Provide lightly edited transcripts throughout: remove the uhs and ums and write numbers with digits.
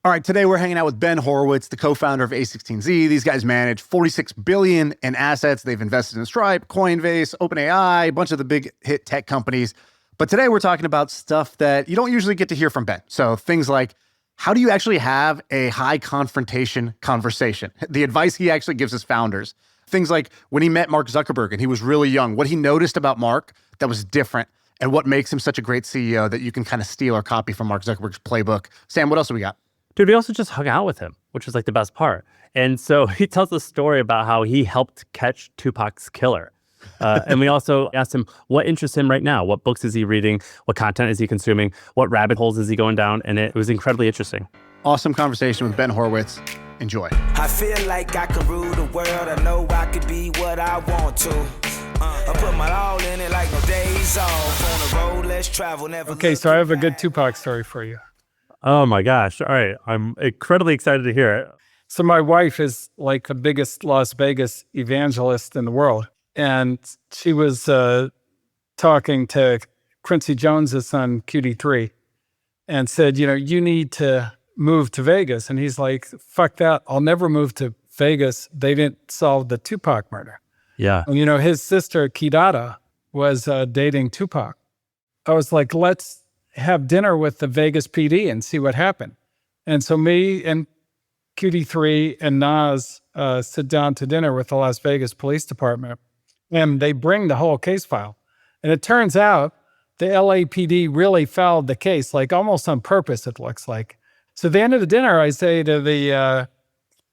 All right, today we're hanging out with Ben Horowitz, the co-founder of A16Z. These guys manage $46 billion in assets. They've invested in Stripe, Coinbase, OpenAI, a bunch of the big hit tech companies. But today we're talking about stuff that you don't usually get to hear from Ben. So things like, how do you actually have a high confrontation conversation? The advice he actually gives his founders. Things like when he met Mark Zuckerberg and he was really young, what he noticed about Mark that was different, and what makes him such a great CEO that you can kind of steal or copy from Mark Zuckerberg's playbook. Sam, what else do we got? Dude, we also just hung out with him, which was like the best part. And so he tells a story about how he helped catch Tupac's killer. And we also asked him what interests him right now. What books is he reading? What content is he consuming? What rabbit holes is he going down? And it was incredibly interesting. Awesome conversation with Ben Horowitz. Enjoy. I feel like I can rule the world. I know I could be what I want to. I put my all in it like no days off. On the road, let's travel, never. Okay, so I have a good Tupac story for you. Oh my gosh. All right. I'm incredibly excited to hear it. So my wife is like the biggest Las Vegas evangelist in the world. And she was talking to Quincy Jones's son, QD3, and said, you need to move to Vegas. And he's like, fuck that. I'll never move to Vegas. They didn't solve the Tupac murder. Yeah. And, his sister, Kidada, was dating Tupac. I was like, let's have dinner with the Vegas PD and see what happened. And so me and QD3 and Nas sit down to dinner with the Las Vegas Police Department, and they bring the whole case file. And it turns out the LAPD really fouled the case, like almost on purpose, it looks like. So at the end of the dinner, I say to the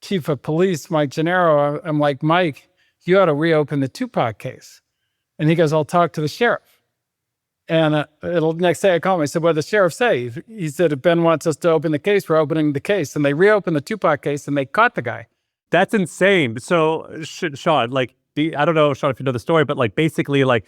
chief of police, Mike Gennaro, I'm like, Mike, you ought to reopen the Tupac case. And he goes, I'll talk to the sheriff. And next day I called him. I said, what did the sheriff say? He said, if Ben wants us to open the case, we're opening the case. And they reopened the Tupac case and they caught the guy. That's insane. So, Shaan, I don't know, Shaan, if you know the story, but basically, Pac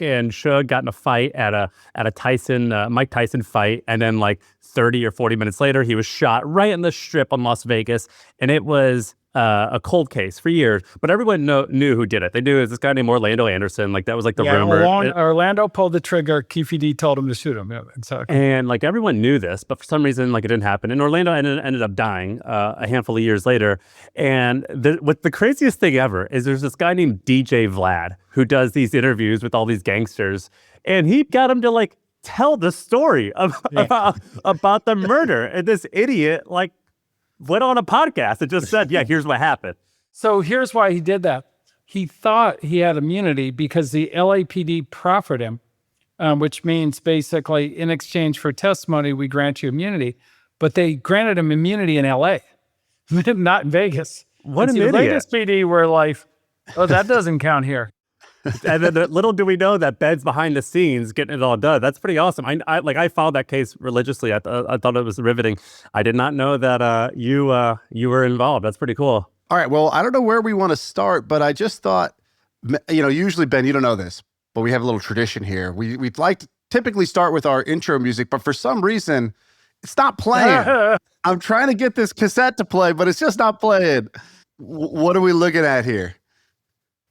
and Suge got in a fight at a Mike Tyson fight. And then 30 or 40 minutes later, he was shot right in the strip on Las Vegas. And it was a cold case for years, but everyone knew who did it. They knew it was this guy named Orlando Anderson. That was the rumor. Orlando pulled the trigger. Keefe D told him to shoot him. Yeah, exactly. And everyone knew this, but for some reason, it didn't happen. And Orlando ended up dying a handful of years later. And what the craziest thing ever is there's this guy named DJ Vlad who does these interviews with all these gangsters, and he got him to tell the story about the murder. And this idiot went on a podcast and just said, yeah, here's what happened. So here's why he did that. He thought he had immunity because the LAPD proffered him, which means basically in exchange for testimony, we grant you immunity. But they granted him immunity in LA, not in Vegas. What an idiot. Vegas PD were like, oh, that doesn't count here. And then little do we know that Ben's behind the scenes getting it all done. That's pretty awesome. I followed that case religiously. I thought it was riveting. I did not know that you were involved. That's pretty cool. All right. Well, I don't know where we want to start, but I just thought, usually, Ben, you don't know this, but we have a little tradition here. We'd like to typically start with our intro music, but for some reason, it's not playing. I'm trying to get this cassette to play, but it's just not playing. What are we looking at here?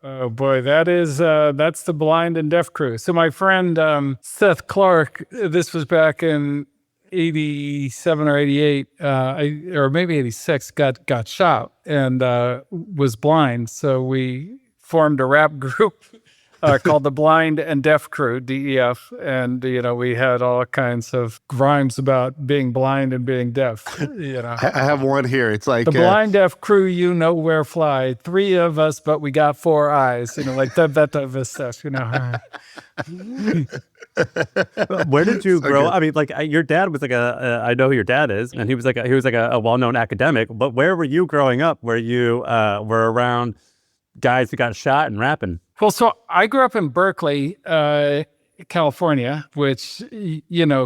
Oh boy, that's the Blind and Deaf crew. So my friend Seth Clark, this was back in 87 or 88, or maybe 86, got shot and was blind. So we formed a rap group called the Blind and Deaf Crew, DEF. And, we had all kinds of rhymes about being blind and being deaf, I have one here. It's like... The Blind Deaf Crew, where fly. 3 of us, but we got 4 eyes. That type of stuff, Where did you grow? I mean, your dad was I know who your dad is, and he was a well-known academic, but where were you growing up where you were around guys who got shot and rapping? Well, so I grew up in Berkeley, California, which,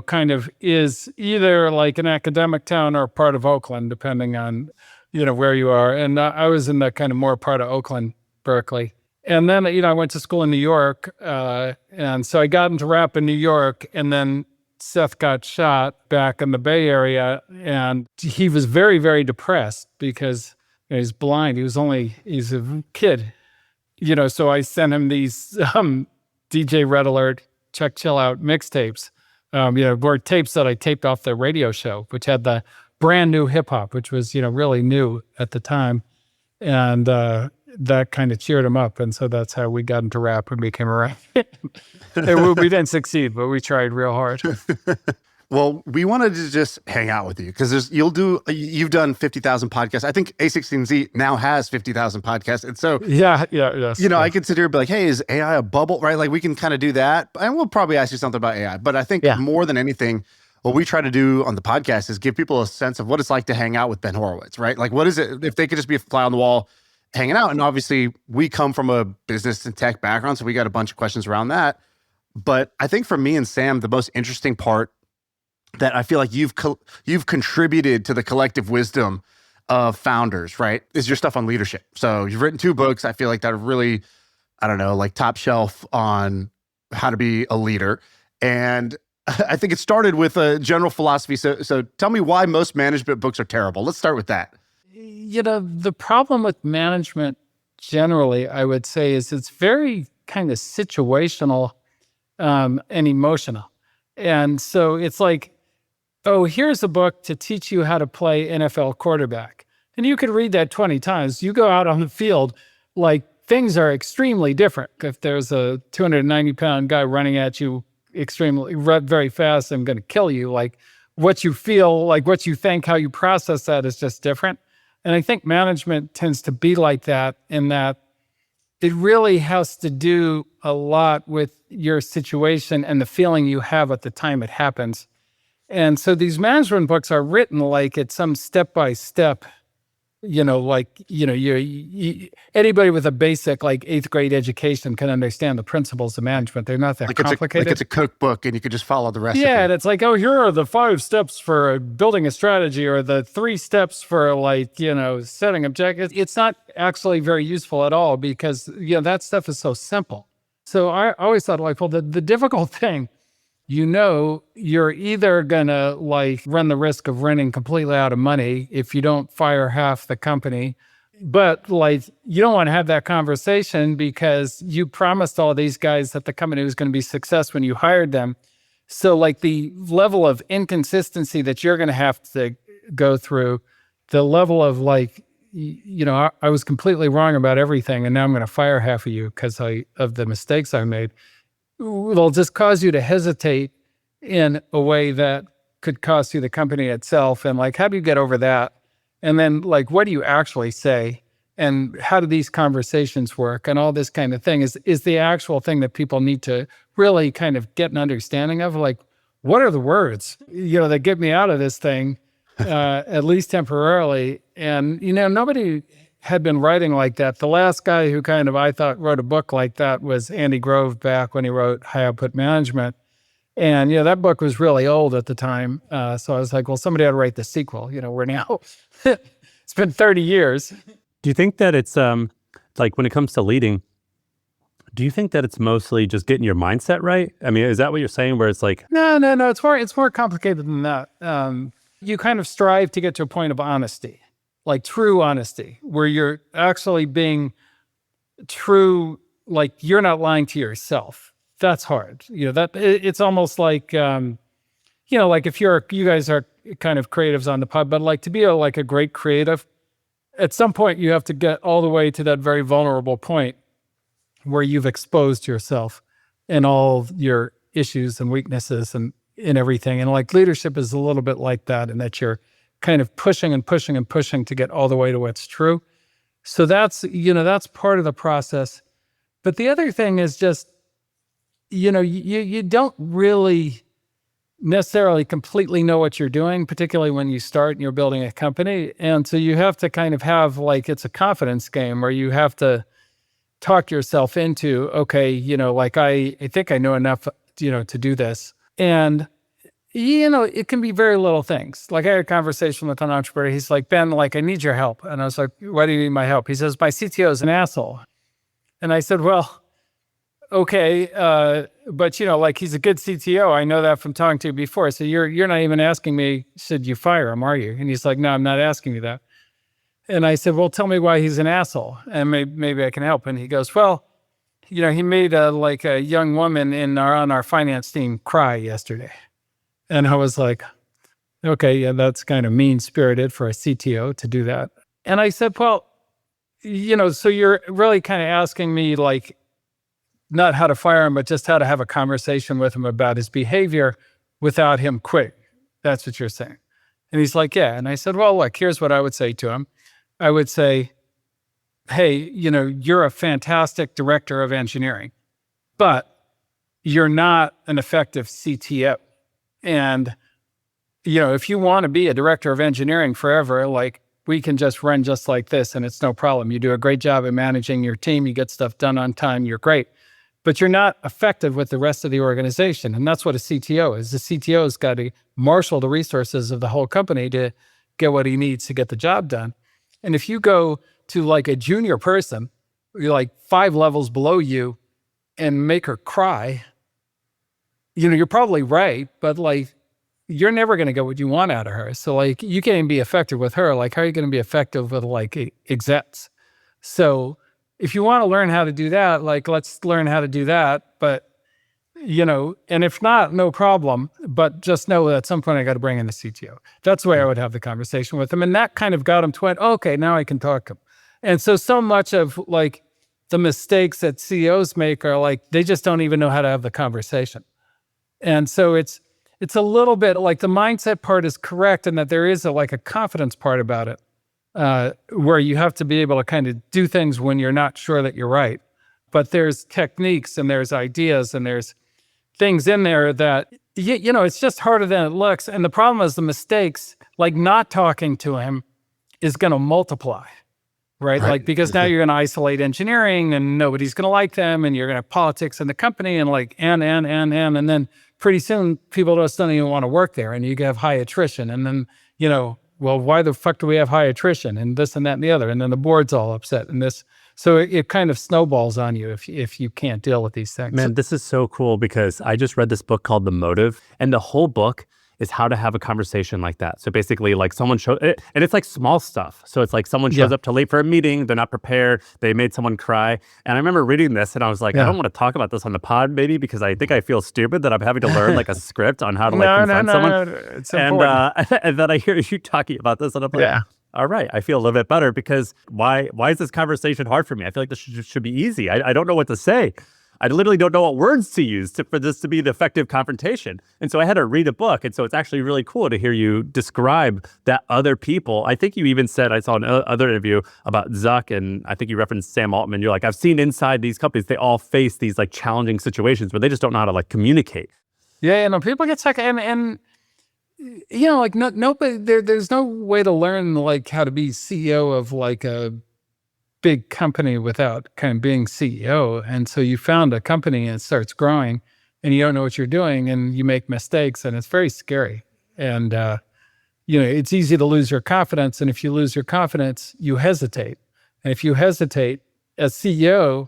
kind of is either an academic town or part of Oakland, depending on, where you are. And I was in the kind of more part of Oakland, Berkeley. And then, I went to school in New York. And so I got into rap in New York, and then Seth got shot back in the Bay Area. And he was very, very depressed because he's blind. He's a kid. So I sent him these DJ Red Alert, Check Chill Out mixtapes, were tapes that I taped off the radio show, which had the brand new hip hop, which was, really new at the time. And that kind of cheered him up. And so that's how we got into rap and became a rap. We didn't succeed, but we tried real hard. Well, we wanted to just hang out with you because you've done 50,000 podcasts. I think A16Z now has 50,000 podcasts. And so, yes. I could sit here and be like, hey, is AI a bubble, right? Like we can kind of do that. And we'll probably ask you something about AI. But I think more than anything, what we try to do on the podcast is give people a sense of what it's like to hang out with Ben Horowitz, right? Like what is it, if they could just be a fly on the wall hanging out? And obviously we come from a business and tech background, so we got a bunch of questions around that. But I think for me and Sam, the most interesting part that I feel like you've contributed to the collective wisdom of founders, right, is your stuff on leadership. So you've written 2 books. I feel like that are really, I don't know, like top shelf on how to be a leader. And I think it started with a general philosophy. So tell me why most management books are terrible. Let's start with that. The problem with management generally, I would say, is it's very kind of situational and emotional. And so it's like, oh, here's a book to teach you how to play NFL quarterback. And you could read that 20 times. You go out on the field, like things are extremely different. If there's a 290-pound guy running at you extremely very fast, I'm going to kill you. Like what you feel, like what you think, how you process that is just different. And I think management tends to be like that in that it really has to do a lot with your situation and the feeling you have at the time it happens. And so these management books are written like it's some step-by-step, anybody with a basic like 8th grade education can understand the principles of management. They're not that complicated. It's a cookbook and you could just follow the recipe. Yeah, and it's like, oh, here are the 5 steps for building a strategy or the 3 steps for setting objectives. It's not actually very useful at all because, that stuff is so simple. So I always thought the difficult thing, you're either gonna run the risk of running completely out of money if you don't fire half the company, but you don't want to have that conversation because you promised all these guys that the company was going to be success when you hired them. So the level of inconsistency that you're going to have to go through, the level of I was completely wrong about everything and now I'm going to fire half of you because of the mistakes I made. It'll just cause you to hesitate in a way that could cost you the company itself. And how do you get over that? And then what do you actually say? And how do these conversations work? And all this kind of thing is the actual thing that people need to really kind of get an understanding of. What are the words, that get me out of this thing, at least temporarily? And, nobody had been writing like that. The last guy who I thought wrote a book like that was Andy Grove back when he wrote High Output Management. And, that book was really old at the time. So I was like, well, somebody ought to write the sequel. We're now, it's been 30 years. Do you think that it's when it comes to leading, do you think that it's mostly just getting your mindset right? I mean, is that what you're saying where it's like? No. It's more complicated than that. You kind of strive to get to a point of honesty. True honesty, where you're actually being true, you're not lying to yourself. That's hard. It's almost like, if you guys are kind of creatives on the pod, but to be a great creative, at some point you have to get all the way to that very vulnerable point where you've exposed yourself and all your issues and weaknesses and everything. And leadership is a little bit like that, in that you're kind of pushing and pushing and pushing to get all the way to what's true. So that's part of the process. But the other thing is just, you don't really necessarily completely know what you're doing, particularly when you start and you're building a company. And so you have to kind of have it's a confidence game where you have to talk yourself into, okay, I think I know enough, to do this. And it can be very little things. I had a conversation with an entrepreneur. He's like, Ben, I need your help. And I was like, why do you need my help? He says, my CTO is an asshole. And I said, well, okay, but he's a good CTO. I know that from talking to you before. So you're not even asking me, should you fire him, are you? And he's like, no, I'm not asking you that. And I said, well, tell me why he's an asshole and maybe I can help. And he goes, well, he made a young woman on our finance team cry yesterday. And I was like, okay, yeah, that's kind of mean-spirited for a CTO to do that. And I said, well, so you're really kind of asking me like, not how to fire him, but just how to have a conversation with him about his behavior without him quitting. That's what you're saying. And he's like, yeah. And I said, well, look, here's what I would say to him. I would say, hey, you're a fantastic director of engineering, but you're not an effective CTO. And, if you want to be a director of engineering forever, like we can just run just like this and it's no problem. You do a great job at managing your team. You get stuff done on time. You're great. But you're not effective with the rest of the organization. And that's what a CTO is. The CTO has got to marshal the resources of the whole company to get what he needs to get the job done. And if you go to like a junior person, you're like 5 levels below you and make her cry, you're probably right, but like, you're never going to get what you want out of her. So like, you can't even be effective with her. Like, how are you going to be effective with like execs? So if you want to learn how to do that, like, let's learn how to do that. But, and if not, no problem. But just know that at some point I got to bring in the CTO. That's the way I would have the conversation with him. And that kind of got him to okay, now I can talk to him. And so much of like the mistakes that CEOs make are like, they just don't even know how to have the conversation. And so it's a little bit like the mindset part is correct in that there is a confidence part about it. Where you have to be able to kind of do things when you're not sure that you're right. But there's techniques and there's ideas and there's things in there that, it's just harder than it looks. And the problem is the mistakes, like not talking to him is going to multiply, right? Like, because now you're going to isolate engineering and nobody's going to like them and you're going to have politics in the company and like, and then pretty soon people just don't even want to work there and you have high attrition. And then, well, why the fuck do we have high attrition and this and that and the other? And then the board's all upset and this. So it kind of snowballs on you if you can't deal with these things. Man, this is so cool because I just read this book called The Motive, and the whole book is how to have a conversation like that. So basically, like someone and it's like small stuff. So it's like someone shows up too late for a meeting, they're not prepared, they made someone cry. And I remember reading this and I was like, I don't want to talk about this on the pod maybe because I think I feel stupid that I'm having to learn like a script on how to confront someone. No, it's important. And then I hear you talking about this and I'm like, all right, I feel a little bit better because why is this conversation hard for me? I feel like this should be easy. I don't know what to say. I literally don't know what words to use for this to be an effective confrontation. And so I had to read a book. And so it's actually really cool to hear you describe that other people. I think you even said, I saw another interview about Zuck, and I think you referenced Sam Altman. You're like, I've seen inside these companies, they all face these like challenging situations where they just don't know how to like communicate. Yeah, people get stuck and like nobody, there's no way to learn like how to be CEO of like a big company without kind of being CEO. And so you found a company and it starts growing and you don't know what you're doing and you make mistakes and it's very scary. And, it's easy to lose your confidence. And if you lose your confidence, you hesitate. And if you hesitate as CEO,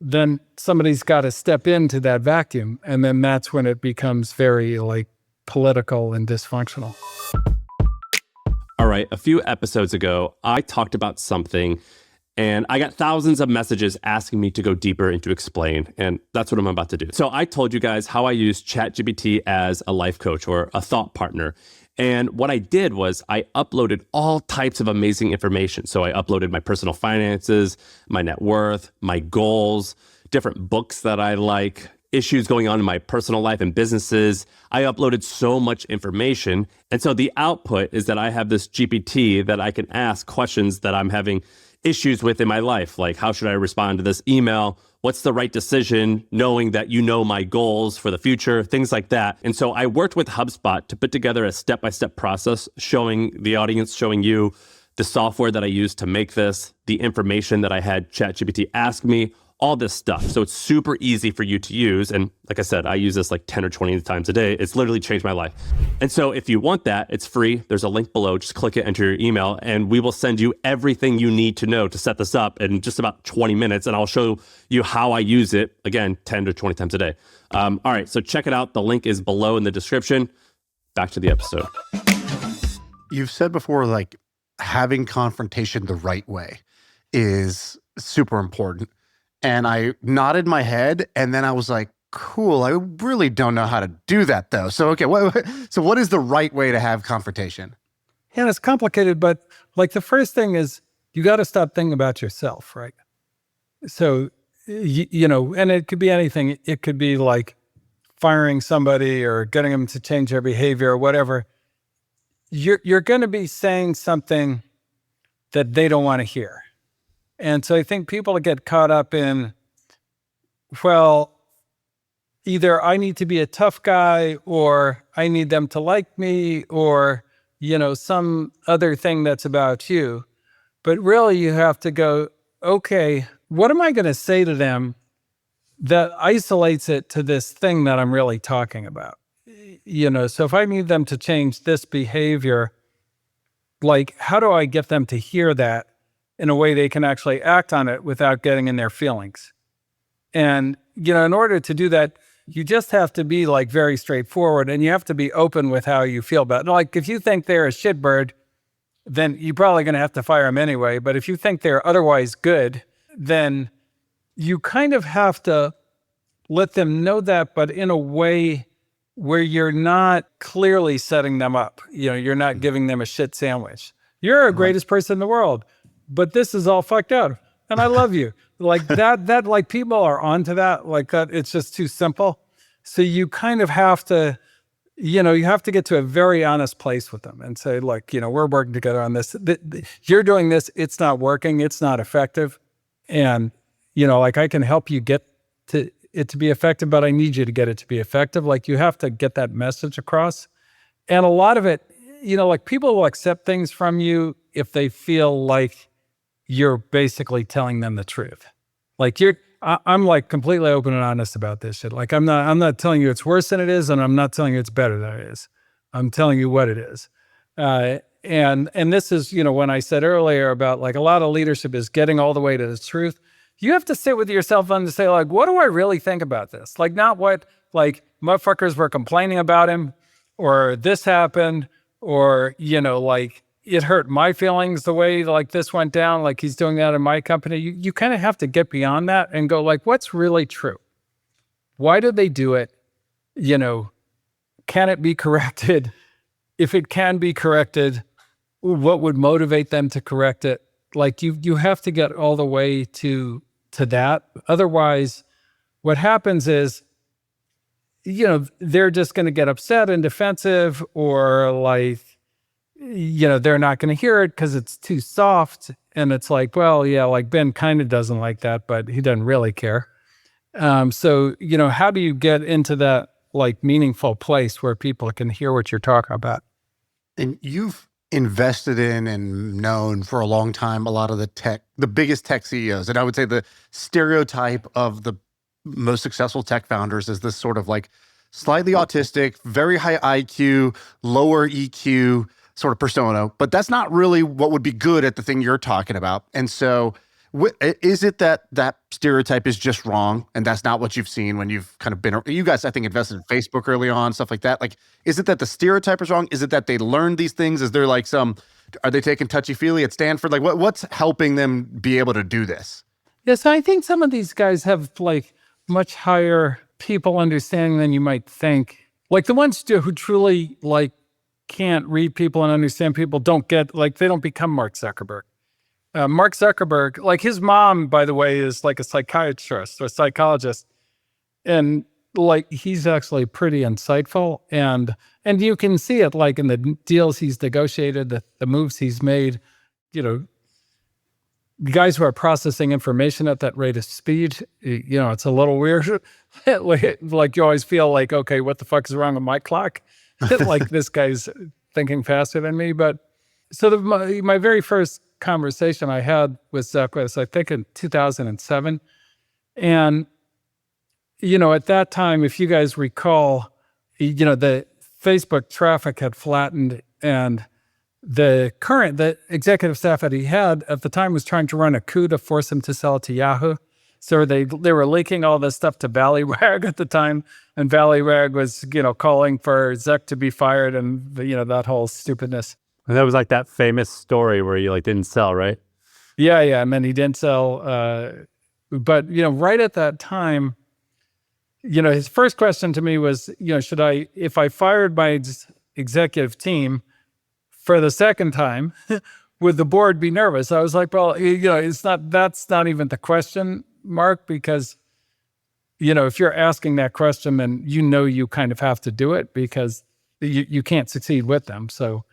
then somebody's got to step into that vacuum. And then that's when it becomes very like political and dysfunctional. All right. A few episodes ago, I talked about something and I got thousands of messages asking me to go deeper and to explain. And that's what I'm about to do. So I told you guys how I use ChatGPT as a life coach or a thought partner. And what I did was I uploaded all types of amazing information. So I uploaded my personal finances, my net worth, my goals, different books that I like, issues going on in my personal life and businesses. I uploaded so much information. And so the output is that I have this GPT that I can ask questions that I'm having issues with in my life. Like, how should I respond to this email? What's the right decision? Knowing that you know my goals for the future, things like that. And so I worked with HubSpot to put together a step-by-step process showing the audience, showing you the software that I used to make this, the information that I had ChatGPT ask me, all this stuff. So it's super easy for you to use. And like I said, I use this like 10 or 20 times a day. It's literally changed my life. And so if you want that, it's free. There's a link below. Just click it, enter your email, and we will send you everything you need to know to set this up in just about 20 minutes. And I'll show you how I use it, again, 10 to 20 times a day. All right, so check it out. The link is below in the description. Back to the episode. You've said before, like having confrontation the right way is super important. And I nodded my head and then I was like, Cool. I really don't know how to do that though. So, okay. So what is the right way to have confrontation? And it's complicated, but like the first thing is you got to stop thinking about yourself, right? So, and it could be anything. It could be like firing somebody or getting them to change their behavior or whatever. You're going to be saying something that they don't want to hear. And so I think people get caught up in, well, either I need to be a tough guy or I need them to like me or, some other thing that's about you. But really you have to go, okay, what am I going to say to them that isolates it to this thing that I'm really talking about? So if I need them to change this behavior, like how do I get them to hear that in a way they can actually act on it without getting in their feelings? And, in order to do that, you just have to be like very straightforward and you have to be open with how you feel about it. Like if you think they're a shitbird, then you're probably going to have to fire them anyway. But if you think they're otherwise good, then you kind of have to let them know that, but in a way where you're not clearly setting them up. You're not giving them a shit sandwich. You're the greatest person in the world, but this is all fucked up. And I love you. Like that like people are onto that, like that. It's just too simple. So you kind of have to, you have to get to a very honest place with them and say, like, we're working together on this. You're doing this. It's not working. It's not effective. And, like I can help you get to it to be effective, but I need you to get it to be effective. Like you have to get that message across. And a lot of it, like people will accept things from you if they feel like you're basically telling them the truth. Like I'm like completely open and honest about this shit. Like I'm not telling you it's worse than it is, and I'm not telling you it's better than it is. I'm telling you what it is. And this is, when I said earlier about like a lot of leadership is getting all the way to the truth. You have to sit with yourself and say like, what do I really think about this? Like not what like motherfuckers were complaining about him or this happened or, like it hurt my feelings the way like this went down, like he's doing that in my company. You kind of have to get beyond that and go like, what's really true? Why did they do it? Can it be corrected? If it can be corrected, what would motivate them to correct it? Like you have to get all the way to that. Otherwise, what happens is, they're just going to get upset and defensive or like, they're not going to hear it because it's too soft. And it's like, well, yeah, like Ben kind of doesn't like that, but he doesn't really care. So, how do you get into that like meaningful place where people can hear what you're talking about? And you've invested in and known for a long time a lot of the biggest tech CEOs. And I would say the stereotype of the most successful tech founders is this sort of like slightly autistic, very high IQ, lower EQ sort of persona. But that's not really what would be good at the thing you're talking about. And so is it that stereotype is just wrong and that's not what you've seen when you've kind of been, you guys, I think, invested in Facebook early on, stuff like that. Like, is it that the stereotype is wrong? Is it that they learned these things? Is there like are they taking touchy-feely at Stanford? Like what's helping them be able to do this? Yes, I think some of these guys have like much higher people understanding than you might think. Like the ones who truly like can't read people and understand people don't get, like they don't become Mark Zuckerberg. Mark Zuckerberg, like his mom, by the way, is like a psychiatrist or a psychologist. And like, he's actually pretty insightful. And you can see it like in the deals he's negotiated, the moves he's made, guys who are processing information at that rate of speed, it's a little weird. Like you always feel like, okay, what the fuck is wrong with my clock? Like this guy's thinking faster than me. But so my very first conversation I had with Zuck was, I think, in 2007. And, at that time, if you guys recall, the Facebook traffic had flattened and the executive staff that he had at the time was trying to run a coup to force him to sell it to Yahoo. So they were leaking all this stuff to Ballywag at the time. And Ballywag was, calling for Zuck to be fired and, that whole stupidness. And that was like that famous story where you like didn't sell, right? Yeah. And then he didn't sell. But, right at that time, his first question to me was, if I fired my executive team for the second time, would the board be nervous? I was like, well, that's not even the question, Mark, because, if you're asking that question, then you kind of have to do it because you can't succeed with them. So,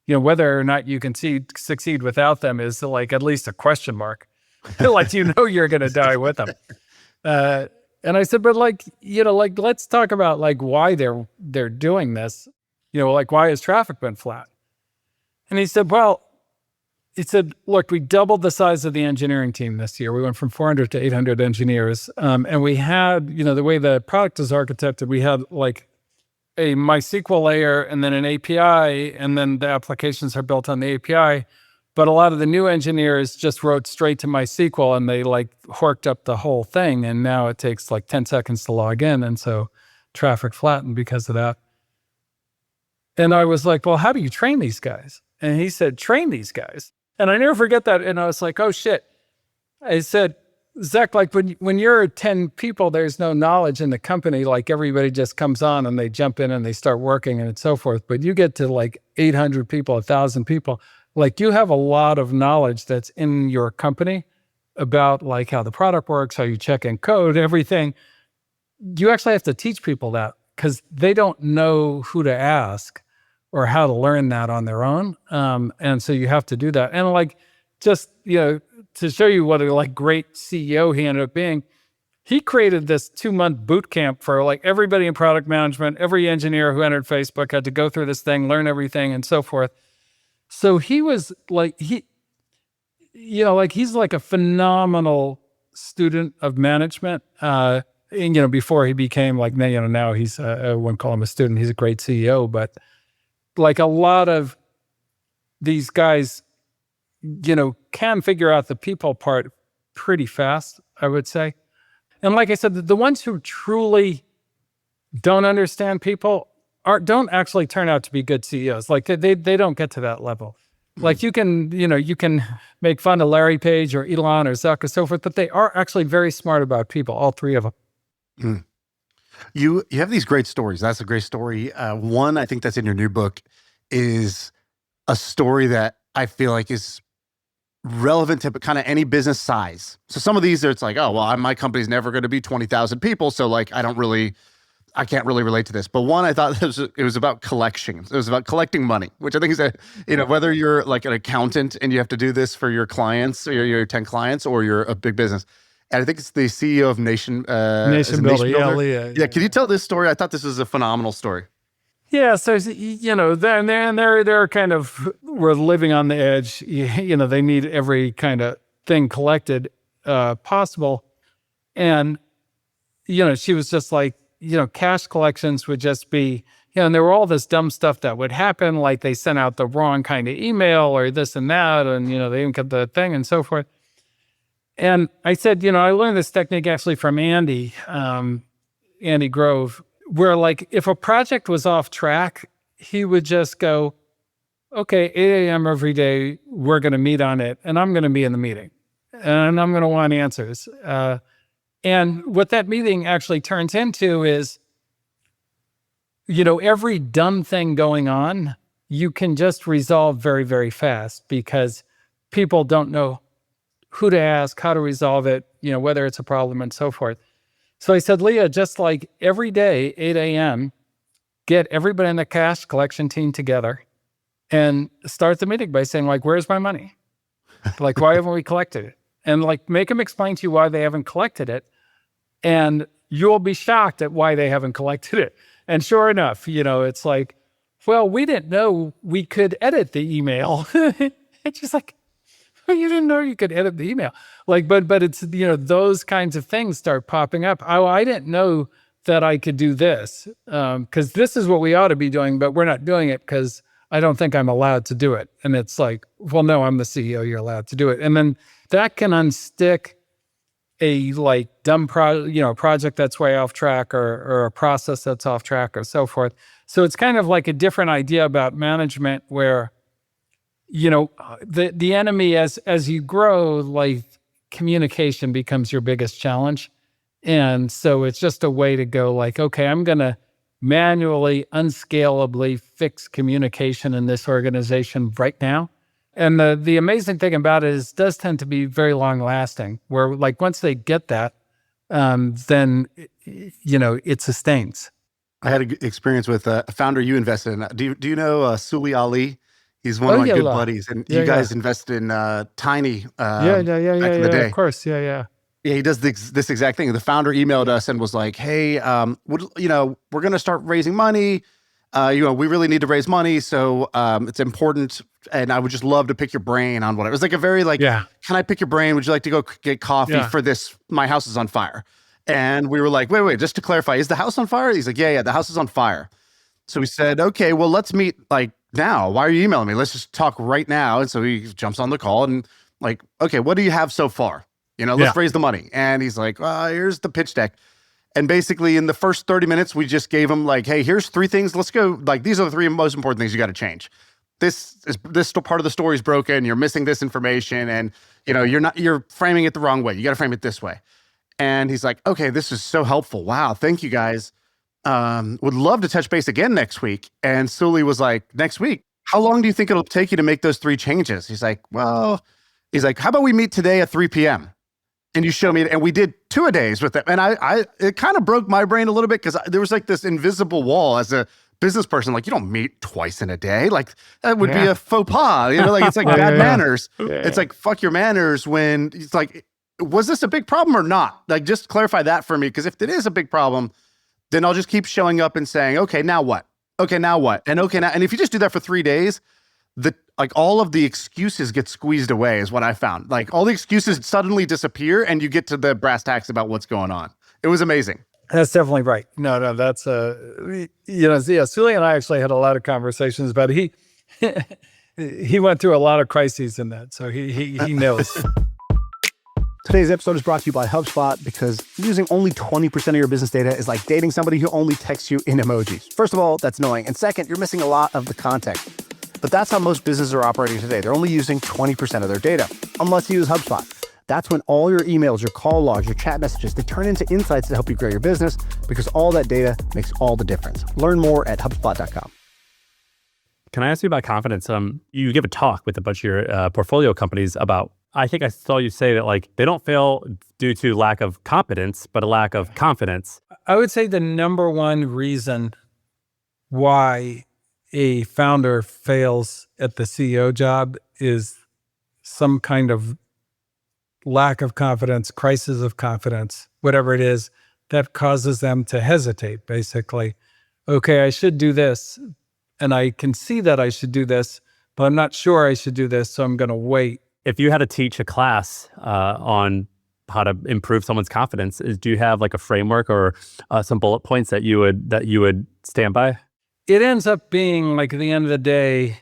whether or not you can succeed without them is like at least a question mark. Like, you're going to die with them. And I said, but let's talk about like why they're doing this. Like why has traffic been flat? And he said, look, we doubled the size of the engineering team this year. We went from 400 to 800 engineers. And we had, the way the product is architected, we had like a MySQL layer and then an API, and then the applications are built on the API. But a lot of the new engineers just wrote straight to MySQL and they like horked up the whole thing. And now it takes like 10 seconds to log in. And so traffic flattened because of that. And I was like, well, how do you train these guys? And he said, train these guys. And I never forget that. And I was like, oh shit. I said, Zuck, like when you're 10 people, there's no knowledge in the company. Like everybody just comes on and they jump in and they start working and so forth. But you get to like 800 people, 1,000 people. Like you have a lot of knowledge that's in your company about like how the product works, how you check in code, everything. You actually have to teach people that because they don't know who to ask or how to learn that on their own. And so you have to do that. And like, just, to show you what a like great CEO he ended up being, he created this 2-month boot camp for like everybody in product management. Every engineer who entered Facebook had to go through this thing, learn everything and so forth. So he was like, he's like a phenomenal student of management. Before he became like, now he's, I wouldn't call him a student. He's a great CEO, but like a lot of these guys, can figure out the people part pretty fast, I would say. And like I said, the ones who truly don't understand people don't actually turn out to be good CEOs. Like they don't get to that level. Like you can make fun of Larry Page or Elon or Zuck or so forth, but they are actually very smart about people, all three of them. Mm. You have these great stories. That's a great story. One, I think that's in your new book, is a story that I feel like is relevant to kind of any business size. So some of these, it's like, oh, well, my company's never going to be 20,000 people. So like, I can't really relate to this. But one, I thought it was about collections. It was about collecting money, which I think is whether you're like an accountant and you have to do this for your clients or your 10 clients, or you're a big business. And I think it's the CEO of Nation Builder. Yeah. Can you tell this story? I thought this was a phenomenal story. Yeah, so they're kind of, we're living on the edge. They need every kind of thing collected possible, and she was just like, cash collections would just be, and there were all this dumb stuff that would happen, like they sent out the wrong kind of email or this and that, and they didn't get the thing and so forth. And I said, I learned this technique actually from Andy Grove, where like if a project was off track, he would just go, okay, 8 a.m. every day, we're going to meet on it, and I'm going to be in the meeting, and I'm going to want answers. And what that meeting actually turns into is, every dumb thing going on, you can just resolve very, very fast because people don't know who to ask, how to resolve it, whether it's a problem and so forth. So I said, Leah, just like every day, 8 a.m., get everybody in the cash collection team together and start the meeting by saying, like, where's my money? Like, why haven't we collected it? And like, make them explain to you why they haven't collected it. And you'll be shocked at why they haven't collected it. And sure enough, it's like, well, we didn't know we could edit the email. It's just like, you didn't know you could edit the email. Like, but it's, those kinds of things start popping up. Oh, I didn't know that I could do this because this is what we ought to be doing, but we're not doing it because I don't think I'm allowed to do it. And it's like, well, no, I'm the CEO. You're allowed to do it. And then that can unstick a like dumb project that's way off track or a process that's off track or so forth. So it's kind of like a different idea about management where, the enemy as you grow, like communication becomes your biggest challenge. And so it's just a way to go like, okay, I'm going to manually, unscalably fix communication in this organization right now. And the amazing thing about it is it does tend to be very long lasting, where like once they get that, then, it sustains. I had an experience with a founder you invested in. Do you know Suli Ali? He's one of my good buddies, and you guys invested in Tiny back in the day. Of course, yeah. Yeah, he does this exact thing. The founder emailed us and was like, "Hey, we're going to start raising money. We really need to raise money, so it's important. And I would just love to pick your brain on what it was like. A very can I pick your brain? Would you like to go get coffee for this? My house is on fire." And we were like, wait, just to clarify, is the house on fire? He's like, yeah, the house is on fire. So we said, okay, well, let's meet like now. Why are you emailing me? Let's just talk right now. And so he jumps on the call and like, okay, what do you have so far? Let's raise the money. And he's like, here's the pitch deck. And basically in the first 30 minutes, we just gave him like, hey, here's 3 things. Let's go. Like, these are the 3 most important things you got to change. This part of the story is broken. You're missing this information. And, you're framing it the wrong way. You got to frame it this way. And he's like, okay, this is so helpful. Wow. Thank you guys. Would love to touch base again next week. And Suli was like, next week, how long do you think it'll take you to make those 3 changes? He's like, how about we meet today at 3 p.m. and you show me it? And we did 2-a-days with them. And it kind of broke my brain a little bit because there was like this invisible wall as a business person. Like, you don't meet twice in a day. Like, that would be a faux pas. It's like bad manners. It's like, fuck your manners when it's like, was this a big problem or not? Like, just clarify that for me. Because if it is a big problem, then I'll just keep showing up and saying, okay, now what? Okay, now what? And okay, now. And if you just do that for 3 days, all of the excuses get squeezed away is what I found. Like, all the excuses suddenly disappear and you get to the brass tacks about what's going on. It was amazing. That's definitely right. No, that's, Suli and I actually had a lot of conversations about it. He went through a lot of crises in that. So he knows. Today's episode is brought to you by HubSpot because using only 20% of your business data is like dating somebody who only texts you in emojis. First of all, that's annoying. And second, you're missing a lot of the context. But that's how most businesses are operating today. They're only using 20% of their data, unless you use HubSpot. That's when all your emails, your call logs, your chat messages, they turn into insights to help you grow your business because all that data makes all the difference. Learn more at HubSpot.com. Can I ask you about confidence? You give a talk with a bunch of your portfolio companies about, I think I saw you say that like they don't fail due to lack of competence, but a lack of confidence. I would say the number one reason why a founder fails at the CEO job is some kind of lack of confidence, crisis of confidence, whatever it is, that causes them to hesitate, basically. Okay, I should do this, and I can see that I should do this, but I'm not sure I should do this, so I'm going to wait. If you had to teach a class on how to improve someone's confidence, do you have like a framework or some bullet points that you would stand by? It ends up being like at the end of the day,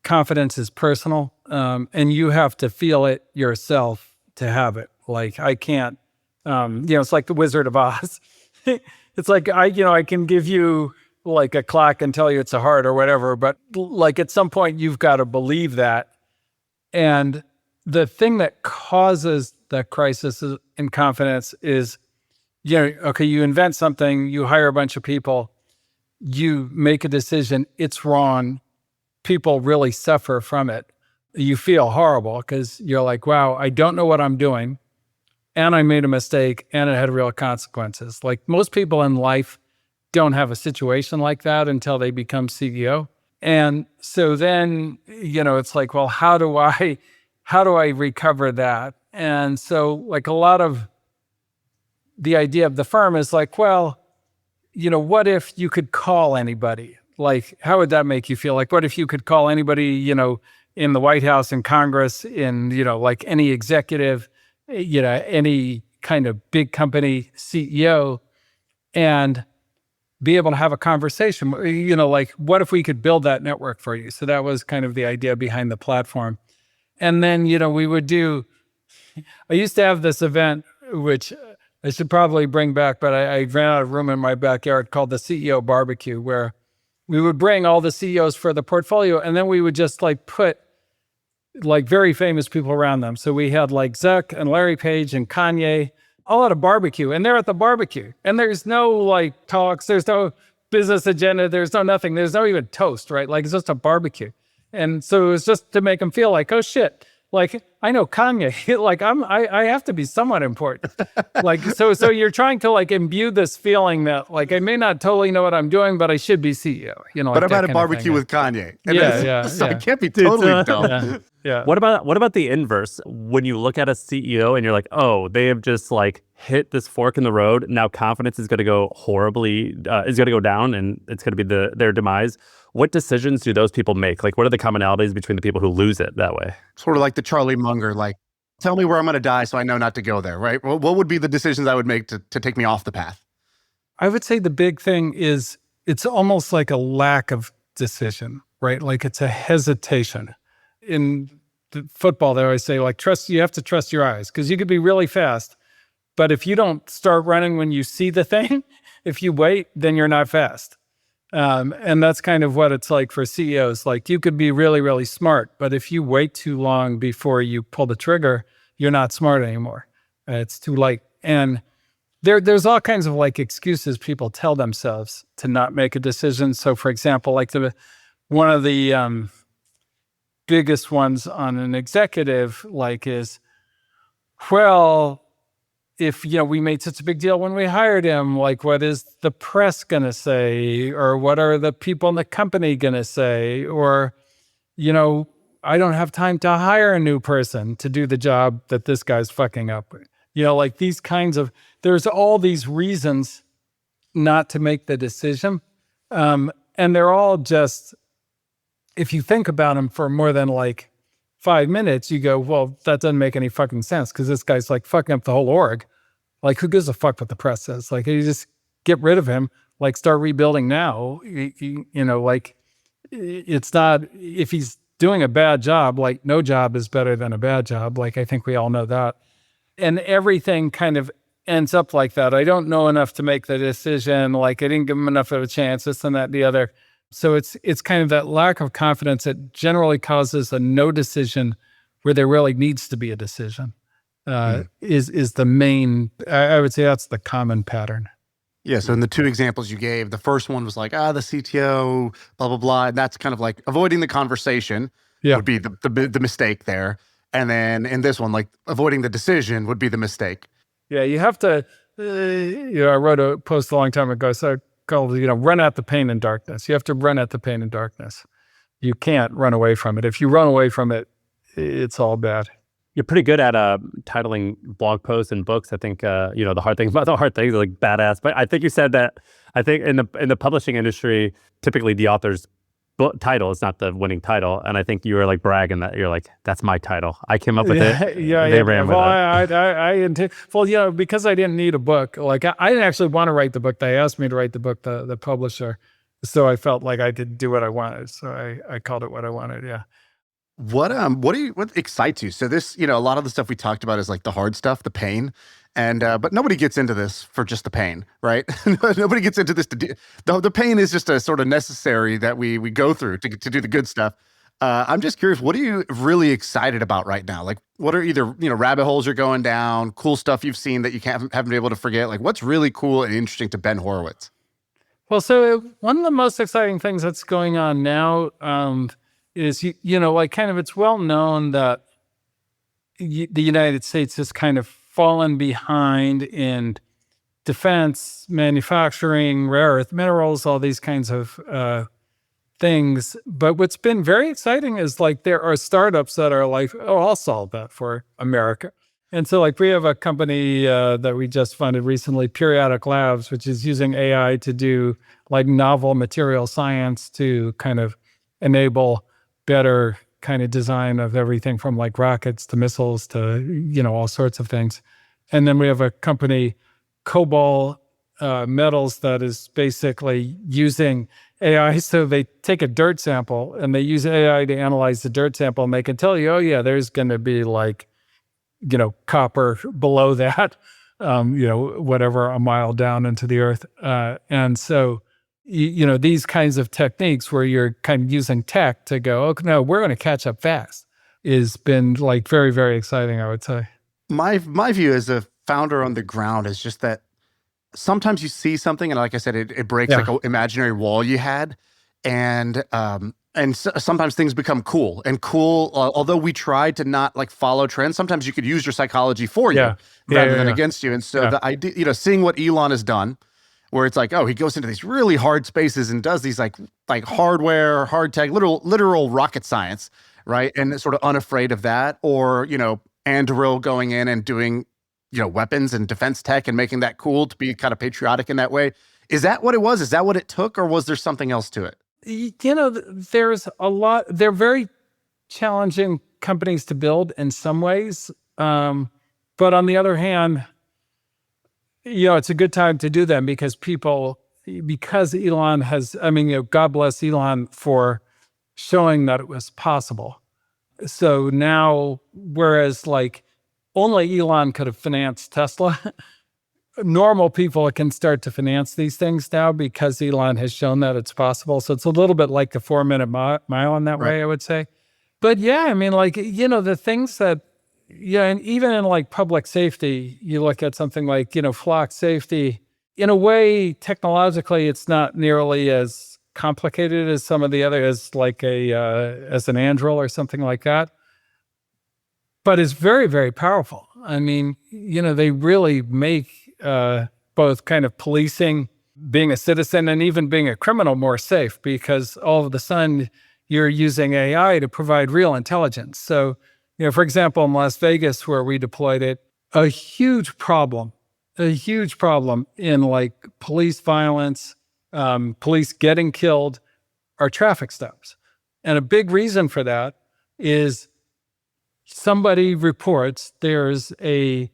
confidence is personal, and you have to feel it yourself to have it. Like I can't, it's like the Wizard of Oz. It's like I can give you like a clock and tell you it's a heart or whatever, but like at some point you've got to believe that. And the thing that causes that crisis in confidence is, okay, you invent something, you hire a bunch of people, you make a decision, it's wrong, people really suffer from it. You feel horrible because you're like, wow, I don't know what I'm doing, and I made a mistake, and it had real consequences. Like most people in life don't have a situation like that until they become CEO. And so then, it's like, well, how do I recover that? And so like a lot of the idea of the firm is like, well, what if you could call anybody? Like, how would that make you feel? Like, what if you could call anybody, in the White House, in Congress, in, like any executive, any kind of big company CEO, and be able to have a conversation, like what if we could build that network for you? So that was kind of the idea behind the platform. And then, we would I used to have this event, which I should probably bring back, but I ran out of room in my backyard, called the CEO Barbecue, where we would bring all the CEOs for the portfolio, and then we would just like put like very famous people around them. So we had like Zuck and Larry Page and Kanye all at a barbecue, and they're at the barbecue, and there's no like talks, there's no business agenda, there's no nothing, there's no even toast, right? Like it's just a barbecue. And so it's just to make them feel like, oh shit, like I know Kanye, like I have to be somewhat important. Like, so you're trying to like imbue this feeling that like, I may not totally know what I'm doing, but I should be CEO, you know. But like I'm at a barbecue with Kanye. And so I can't be totally dumb. Yeah. What about the inverse? When you look at a CEO and you're like, oh, they have just like hit this fork in the road. Now confidence is going to go horribly, is going to go down, and it's going to be their demise. What decisions do those people make? Like, what are the commonalities between the people who lose it that way? Sort of like the Charlie Munger, like, tell me where I'm going to die so I know not to go there, right? What would be the decisions I would make to take me off the path? I would say the big thing is it's almost like a lack of decision, right? Like it's a hesitation. In the football, they always say, like, you have to trust your eyes, because you could be really fast, but if you don't start running when you see the thing, if you wait, then you're not fast. And that's kind of what it's like for CEOs. Like you could be really, really smart, but if you wait too long before you pull the trigger, you're not smart anymore. It's too late. And there's all kinds of like excuses people tell themselves to not make a decision. So for example, like one of the biggest ones on an executive like is, well, if, you know, we made such a big deal when we hired him, like what is the press going to say? Or what are the people in the company going to say? Or, you know, I don't have time to hire a new person to do the job that this guy's fucking up. You know, like these kinds of, there's all these reasons not to make the decision. And they're all just, if you think about them for more than like 5 minutes, you go, well, that doesn't make any fucking sense, because this guy's like fucking up the whole org. Like, who gives a fuck what the press says? Like, you just get rid of him, like start rebuilding now. You know, like it's not, if he's doing a bad job, like no job is better than a bad job. Like, I think we all know that. And everything kind of ends up like that. I don't know enough to make the decision. Like I didn't give him enough of a chance, this and that, and the other. So it's kind of that lack of confidence that generally causes a no decision where there really needs to be a decision. Is the main, I would say that's the common pattern. Yeah. So in the two examples you gave, the first one was like, the CTO, blah, blah, blah. And that's kind of like avoiding the conversation would be the mistake there. And then in this one, like avoiding the decision would be the mistake. Yeah. You have to, you know, I wrote a post a long time ago, so called, you know, run at the pain and darkness. You have to run at the pain and darkness. You can't run away from it. If you run away from it, it's all bad. You're pretty good at titling blog posts and books. I think you know, the hard things about the hard things are like badass. But I think you said that, I think in the publishing industry, typically the author's title is not the winning title, and I think you were like bragging that you're like, that's my title. I came up with it. They ran with it. Well, you know, because I didn't need a book. Like I didn't actually want to write the book. They asked me to write the book, the publisher. So I felt like I could do what I wanted. So I called it what I wanted. Yeah. What excites you? So this, you know, a lot of the stuff we talked about is like the hard stuff, the pain, and but nobody gets into this for just the pain, right? Nobody gets into this the pain is just a sort of necessary that we go through to do the good stuff. I'm just curious, what are you really excited about right now? Like, what are either, you know, rabbit holes you're going down, cool stuff you've seen that you haven't been able to forget? Like, what's really cool and interesting to Ben Horowitz? Well, so one of the most exciting things that's going on now is, you know, like kind of, it's well known that the United States has kind of fallen behind in defense, manufacturing, rare earth minerals, all these kinds of things. But what's been very exciting is like there are startups that are like, oh, I'll solve that for America. And so like we have a company that we just funded recently, Periodic Labs, which is using AI to do like novel material science to kind of enable better kind of design of everything from like rockets to missiles to, you know, all sorts of things. And then we have a company, Cobalt Metals, that is basically using AI. So they take a dirt sample and they use AI to analyze the dirt sample, and they can tell you, oh yeah, there's going to be like, you know, copper below that, you know, whatever, a mile down into the earth. And so, you know, these kinds of techniques where you're kind of using tech to go, oh, no, we're going to catch up fast, has been like very, very exciting, I would say. My view as a founder on the ground is just that sometimes you see something, and like I said, it breaks like an imaginary wall you had, and sometimes things become cool. And cool, although we tried to not like follow trends, sometimes you could use your psychology for you rather than against you. And so the idea, seeing what Elon has done, where it's like, oh, he goes into these really hard spaces and does these like hardware, hard tech, literal rocket science, right? And sort of unafraid of that, or Anduril going in and doing weapons and defense tech and making that cool to be kind of patriotic in that way. Is that what it was? Is that what it took, or was there something else to it? There's a lot. They're very challenging companies to build in some ways, but on the other hand, it's a good time to do them because Elon has, God bless Elon for showing that it was possible. So now, whereas like only Elon could have financed Tesla, normal people can start to finance these things now because Elon has shown that it's possible. So it's a little bit like the 4-minute mile in that way, I would say. But the things that, and even in like public safety, you look at something like, flock safety, in a way, technologically, it's not nearly as complicated as some of the other, as like as an Anduril or something like that. But it's very, very powerful. They really make both kind of policing, being a citizen, and even being a criminal more safe, because all of a sudden you're using AI to provide real intelligence. So, for example, in Las Vegas, where we deployed it, a huge problem in like police violence, police getting killed, are traffic stops. And a big reason for that is somebody reports there's a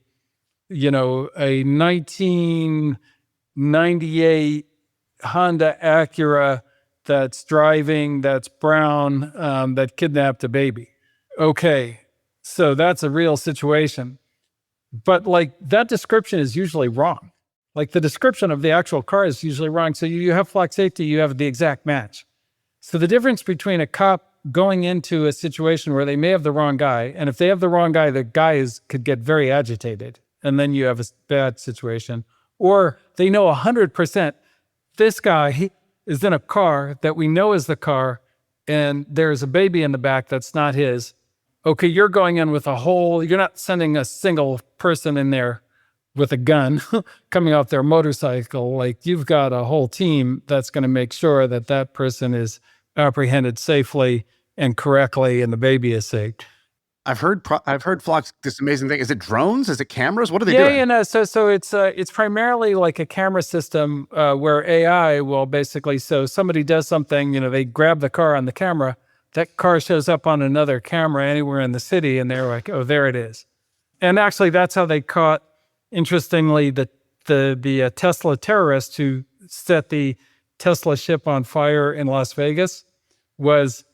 1998 Honda Acura that's driving, that's brown, that kidnapped a baby. Okay, so that's a real situation. But like that description is usually wrong. Like the description of the actual car is usually wrong. So you have flock safety, you have the exact match. So the difference between a cop going into a situation where they may have the wrong guy, and if they have the wrong guy, the guy could get very agitated, and then you have a bad situation. Or they know 100% this guy is in a car that we know is the car, and there's a baby in the back that's not his. Okay, you're going in with you're not sending a single person in there with a gun coming off their motorcycle. Like, you've got a whole team that's going to make sure that that person is apprehended safely and correctly, and the baby is safe. I've heard flocks, this amazing thing. Is it drones? Is it cameras? What are they doing? Yeah, no. So it's primarily like a camera system where AI will basically, so somebody does something, they grab the car on the camera, that car shows up on another camera anywhere in the city, and they're like, oh, there it is. And actually, that's how they caught, interestingly, the Tesla terrorist who set the Tesla ship on fire in Las Vegas. Was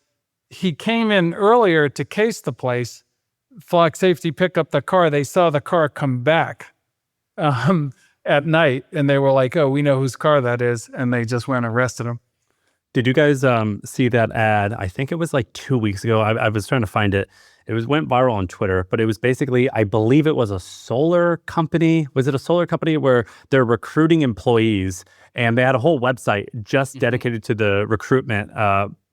he came in earlier to case the place. Flock safety picked up the car. They saw the car come back at night, and they were like, oh, we know whose car that is. And they just went and arrested him. Did you guys see that ad? I think it was like 2 weeks ago. I was trying to find it. It went viral on Twitter, but it was basically, I believe it was a solar company. Was it a solar company where they're recruiting employees, and they had a whole website just dedicated to the recruitment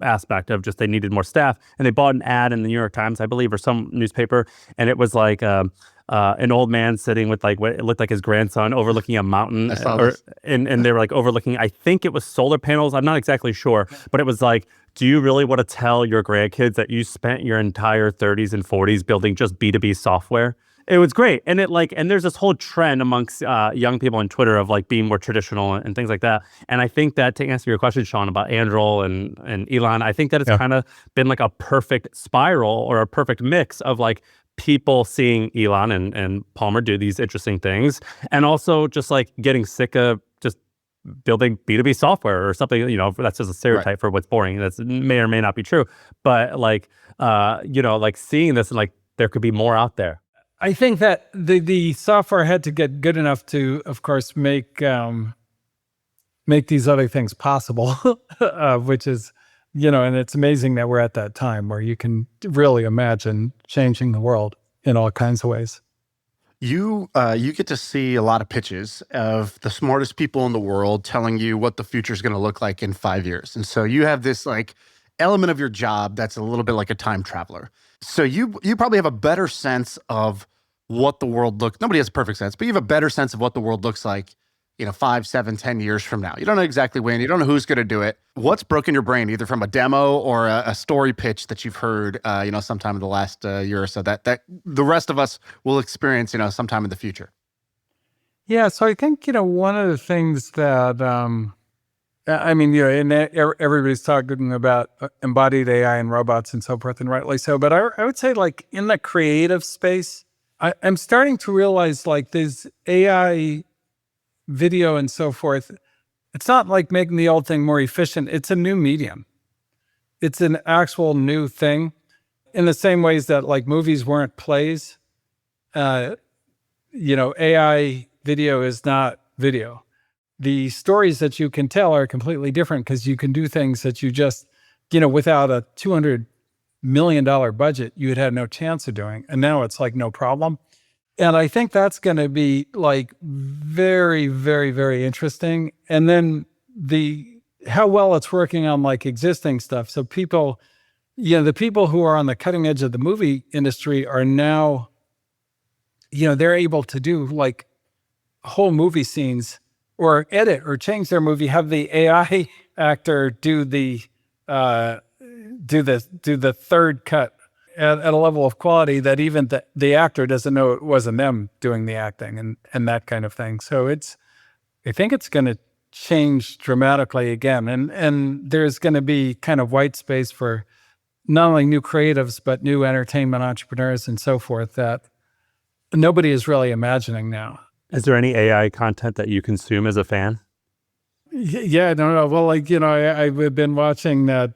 aspect of just they needed more staff. And they bought an ad in the New York Times, I believe, or some newspaper. And it was like an old man sitting with like what it looked like his grandson overlooking a mountain. And they were like overlooking, I think it was solar panels. I'm not exactly sure, but it was like, do you really want to tell your grandkids that you spent your entire 30s and 40s building just B2B software? It was great. And and there's this whole trend amongst young people on Twitter of like being more traditional and things like that. And I think that, to answer your question, Shaan, about Anduril and Elon, I think that it's kind of been like a perfect spiral or a perfect mix of like people seeing Elon and Palmer do these interesting things, and also just like getting sick of just building B2B software or something, that's just a stereotype for what's boring. That may or may not be true. But like, like seeing this and like there could be more out there. I think that the software had to get good enough to, of course, make these other things possible, which is, and it's amazing that we're at that time where you can really imagine changing the world in all kinds of ways. You get to see a lot of pitches of the smartest people in the world telling you what the future is going to look like in 5 years. And so you have this like element of your job that's a little bit like a time traveler. So you probably have a better sense of what the world looks. Nobody has a perfect sense, but you have a better sense of what the world looks like, 5, 7, 10 years from now. You don't know exactly when. You don't know who's going to do it. What's broken your brain, either from a demo or a story pitch that you've heard, sometime in the last year or so that the rest of us will experience, sometime in the future? Yeah, so I think, one of the things that, everybody's talking about embodied AI and robots and so forth, and rightly so. But I would say, like, in the creative space, I'm starting to realize, like, there's AI video and so forth. It's not like making the old thing more efficient. It's a new medium. It's an actual new thing, in the same ways that, like, movies weren't plays. AI video is not video. The stories that you can tell are completely different because you can do things that you just, without a $200 million budget, you had had no chance of doing. And now it's like no problem. And I think that's going to be like very, very, very interesting. And then how well it's working on like existing stuff. So people, the people who are on the cutting edge of the movie industry are now, they're able to do like whole movie scenes or edit or change their movie, have the AI actor do the third cut at a level of quality that even the actor doesn't know it wasn't them doing the acting and that kind of thing. So I think it's going to change dramatically again. And there's going to be kind of white space for not only new creatives, but new entertainment entrepreneurs and so forth that nobody is really imagining now. Is there any AI content that you consume as a fan? Yeah, no. Well, I've been watching that,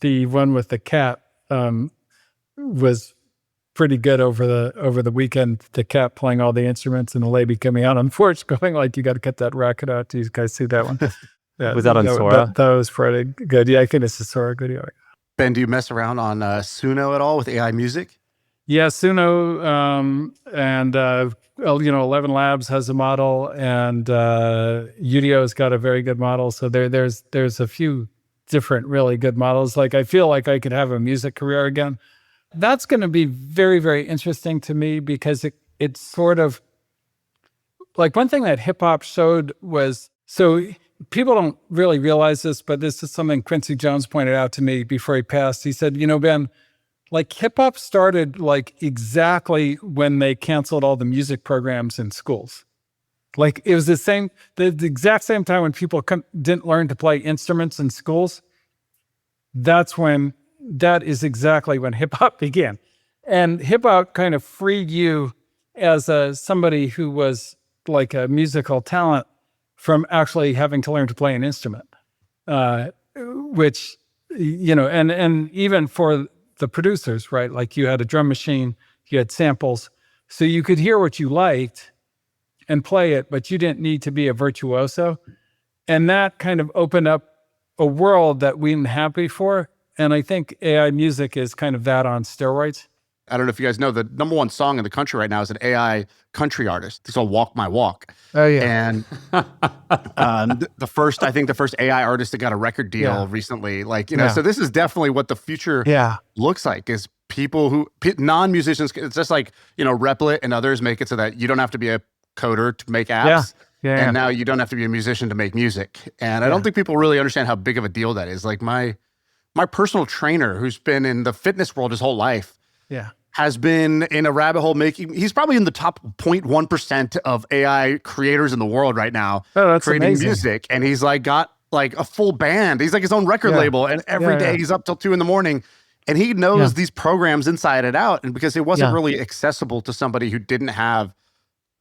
the one with the cat was pretty good over the weekend. The cat playing all the instruments and the lady coming out on the porch going like, you got to cut that racket out. Do you guys see that one? Yeah, was that on Sora? That was pretty good. Yeah, I think it's a Sora video. Ben, do you mess around on Suno at all with AI music? Yeah, Suno and 11 Labs has a model, and Udio's got a very good model. So there's a few different really good models. Like I feel like I could have a music career again. That's going to be very, very interesting to me because it's sort of like one thing that hip hop showed was, so people don't really realize this, but this is something Quincy Jones pointed out to me before he passed. He said, Ben, like hip hop started like exactly when they canceled all the music programs in schools. Like it was the exact same time when people didn't learn to play instruments in schools. That is exactly when hip hop began. And hip hop kind of freed you as somebody who was like a musical talent from actually having to learn to play an instrument, which, and even for the producers, right? Like you had a drum machine, you had samples, so you could hear what you liked and play it, but you didn't need to be a virtuoso. And that kind of opened up a world that we didn't have before. And I think AI music is kind of that on steroids. I don't know if you guys know, the number one song in the country right now is an AI country artist. It's called Walk My Walk. Oh, yeah. And the first AI artist that got a record deal recently, so this is definitely what the future looks like, is people who, non-musicians, it's just like, Replit and others make it so that you don't have to be a coder to make apps. And now you don't have to be a musician to make music. And I don't think people really understand how big of a deal that is. Like my personal trainer, who's been in the fitness world his whole life, has been in a rabbit hole he's probably in the top 0.1% of AI creators in the world right now, creating amazing music. And he's like got like a full band. He's like his own record label. And every day he's up till 2 a.m. and he knows these programs inside and out. And because it wasn't really accessible to somebody who didn't have,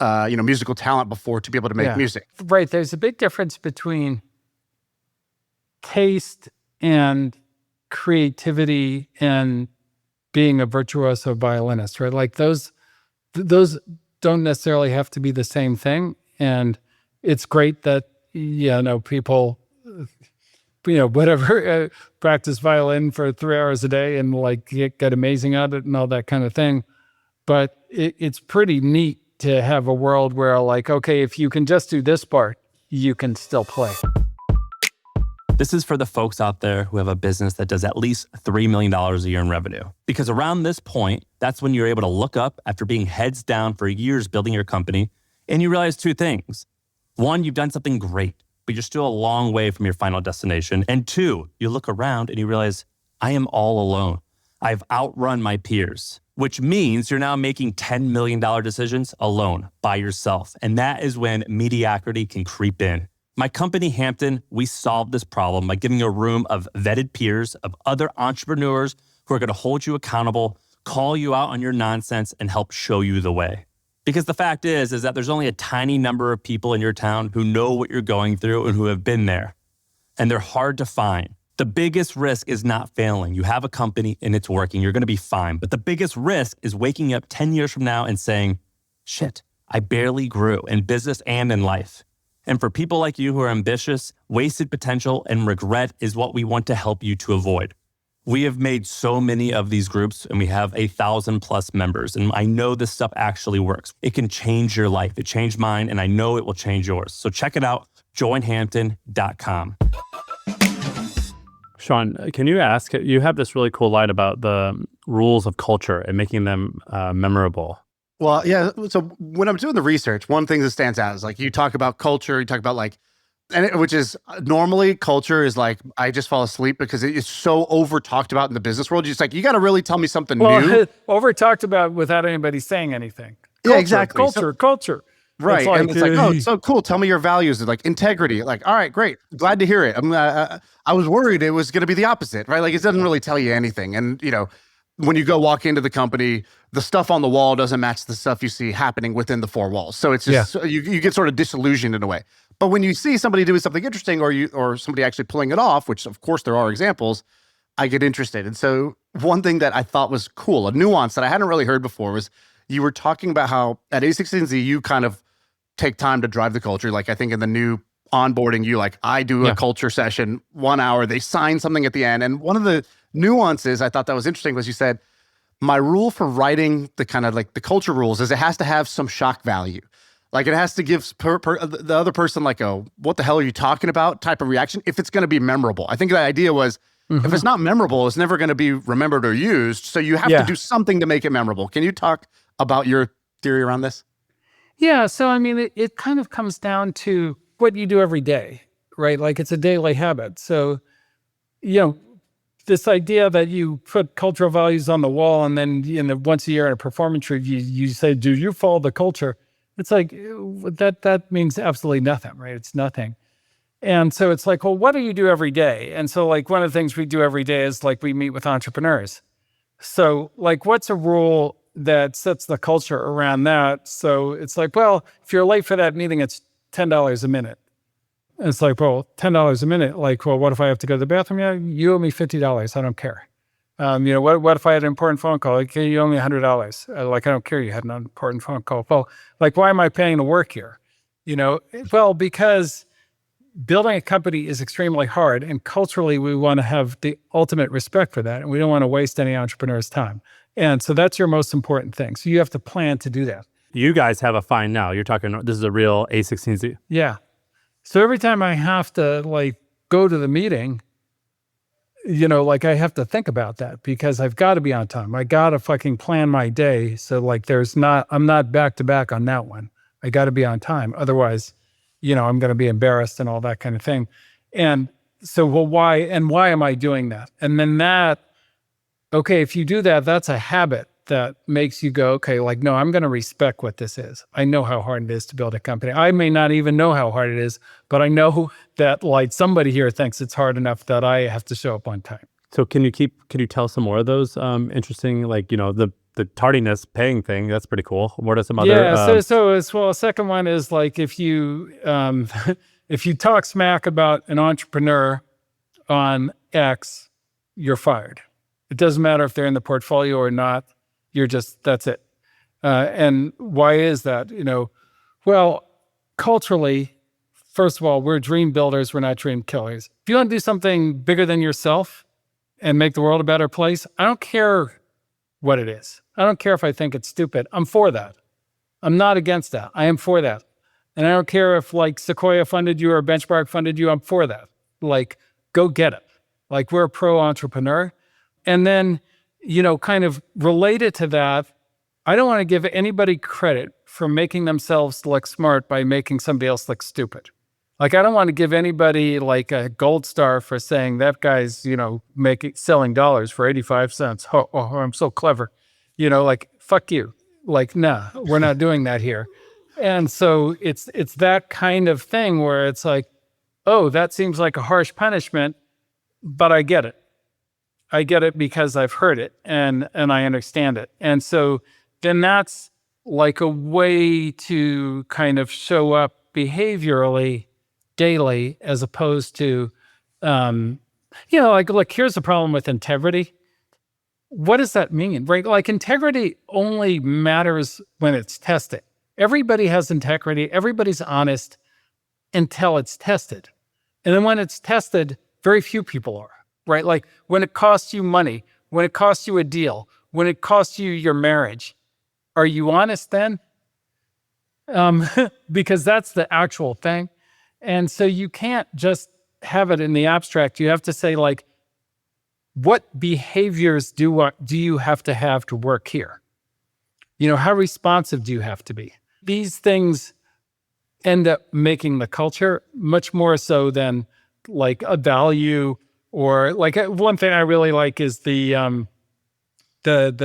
musical talent before to be able to make music. Right. There's a big difference between taste and creativity and being a virtuoso violinist, right? Like those don't necessarily have to be the same thing. And it's great that, people, whatever, practice violin for 3 hours a day and like get amazing at it and all that kind of thing. But it's pretty neat to have a world where like, okay, if you can just do this part, you can still play. This is for the folks out there who have a business that does at least $3 million a year in revenue. Because around this point, that's when you're able to look up after being heads down for years building your company, and you realize two things. One, you've done something great, but you're still a long way from your final destination. And two, you look around and you realize, I am all alone. I've outrun my peers, which means you're now making $10 million decisions alone by yourself. And that is when mediocrity can creep in. My company, Hampton, we solved this problem by giving a room of vetted peers, of other entrepreneurs who are going to hold you accountable, call you out on your nonsense, and help show you the way. Because the fact is that there's only a tiny number of people in your town who know what you're going through and who have been there. And they're hard to find. The biggest risk is not failing. You have a company and it's working. You're going to be fine. But the biggest risk is waking up 10 years from now and saying, shit, I barely grew in business and in life. And for people like you who are ambitious, wasted potential and regret is what we want to help you to avoid. We have made so many of these groups and we have 1,000+ members. And I know this stuff actually works. It can change your life. It changed mine and I know it will change yours. So check it out, joinhampton.com. Shaan, can you ask, you have this really cool line about the rules of culture and making them memorable. Well, yeah. So when I'm doing the research, one thing that stands out is like you talk about culture, you talk about like, which is normally culture is like, I just fall asleep because it is so over talked about in the business world. You're just like, you got to really tell me something new. Over talked about without anybody saying anything. Yeah, exactly. Culture. Right. It's like, and it's like, oh, it's so cool. Tell me your values, like integrity. Like, all right, great. Glad to hear it. I was worried it was going to be the opposite, right? Like it doesn't really tell you anything. And, you know, when you go walk into the company, the stuff on the wall doesn't match the stuff you see happening within the four walls. So it's just, you get sort of disillusioned in a way. But when you see somebody doing something interesting or somebody actually pulling it off, which of course there are examples, I get interested. And so one thing that I thought was cool, a nuance that I hadn't really heard before was you were talking about how at A16Z, you kind of take time to drive the culture. Like I think in the new onboarding, you like, I do a culture session, 1 hour, they sign something at the end. And one of the nuances I thought that was interesting was you said, my rule for writing the kind of like the culture rules is it has to have some shock value. Like it has to give the other person like a, what the hell are you talking about type of reaction if it's going to be memorable. I think the idea was if it's not memorable, it's never going to be remembered or used. So you have to do something to make it memorable. Can you talk about your theory around this? Yeah. So, I mean, it kind of comes down to what you do every day, right? Like it's a daily habit. So, you know, this idea that you put cultural values on the wall and then once a year in a performance review, you say, do you follow the culture? It's like, that means absolutely nothing, right? It's nothing. And so it's like, well, what do you do every day? And so like one of the things we do every day is like we meet with entrepreneurs. So like what's a rule that sets the culture around that? So it's like, well, if you're late for that meeting, it's $10 a minute. And it's like, well, $10 a minute. Like, well, what if I have to go to the bathroom? Yeah, you owe me $50. I don't care. You know, what if I had an important phone call? Like, you owe me $100. Like, I don't care. You had an important phone call. Well, like, why am I paying to work here? You know, well, because building a company is extremely hard, and culturally, we want to have the ultimate respect for that, and we don't want to waste any entrepreneur's time. And so that's your most important thing. So you have to plan to do that. You guys have a fine now. You're talking, this is a real A16Z. Yeah. So every time I have to like go to the meeting, you know, like I have to think about that because I've got to be on time. I got to fucking plan my day. So like I'm not back to back on that one. I got to be on time. Otherwise, you know, I'm going to be embarrassed and all that kind of thing. And so, well, why am I doing that? And then okay, if you do that, that's a habit that makes you go, okay, like, no, I'm going to respect what this is. I know how hard it is to build a company. I may not even know how hard it is, but I know that like somebody here thinks it's hard enough that I have to show up on time. So can you tell some more of those interesting, like, you know, the tardiness paying thing? That's pretty cool. What are some other? Yeah. So as well, a second one is like, if you talk smack about an entrepreneur on X, you're fired. It doesn't matter if they're in the portfolio or not. That's it. And why is that? You know, well, culturally, first of all, we're dream builders. We're not dream killers. If you want to do something bigger than yourself and make the world a better place, I don't care what it is. I don't care if I think it's stupid. I'm for that. I'm not against that. I am for that. And I don't care if like Sequoia funded you or Benchmark funded you. I'm for that. Like, go get it. Like, we're a pro entrepreneur. And then, kind of related to that, I don't want to give anybody credit for making themselves look smart by making somebody else look stupid. Like, I don't want to give anybody like a gold star for saying that guy's, selling dollars for 85 cents. Oh, I'm so clever. Like, fuck you. Like, nah, we're not doing that here. And so it's that kind of thing where it's like, oh, that seems like a harsh punishment, but I get it. I get it because I've heard it and I understand it. And so then that's like a way to kind of show up behaviorally daily, as opposed to, like, look, here's the problem with integrity. What does that mean, right? Like, integrity only matters when it's tested. Everybody has integrity. Everybody's honest until it's tested. And then when it's tested, very few people are, right? Like, when it costs you money, when it costs you a deal, when it costs you your marriage, are you honest then? Because that's the actual thing. And so you can't just have it in the abstract. You have to say, like, what behaviors do you have to work here? How responsive do you have to be? These things end up making the culture much more so than like a value, or like one thing I really like is the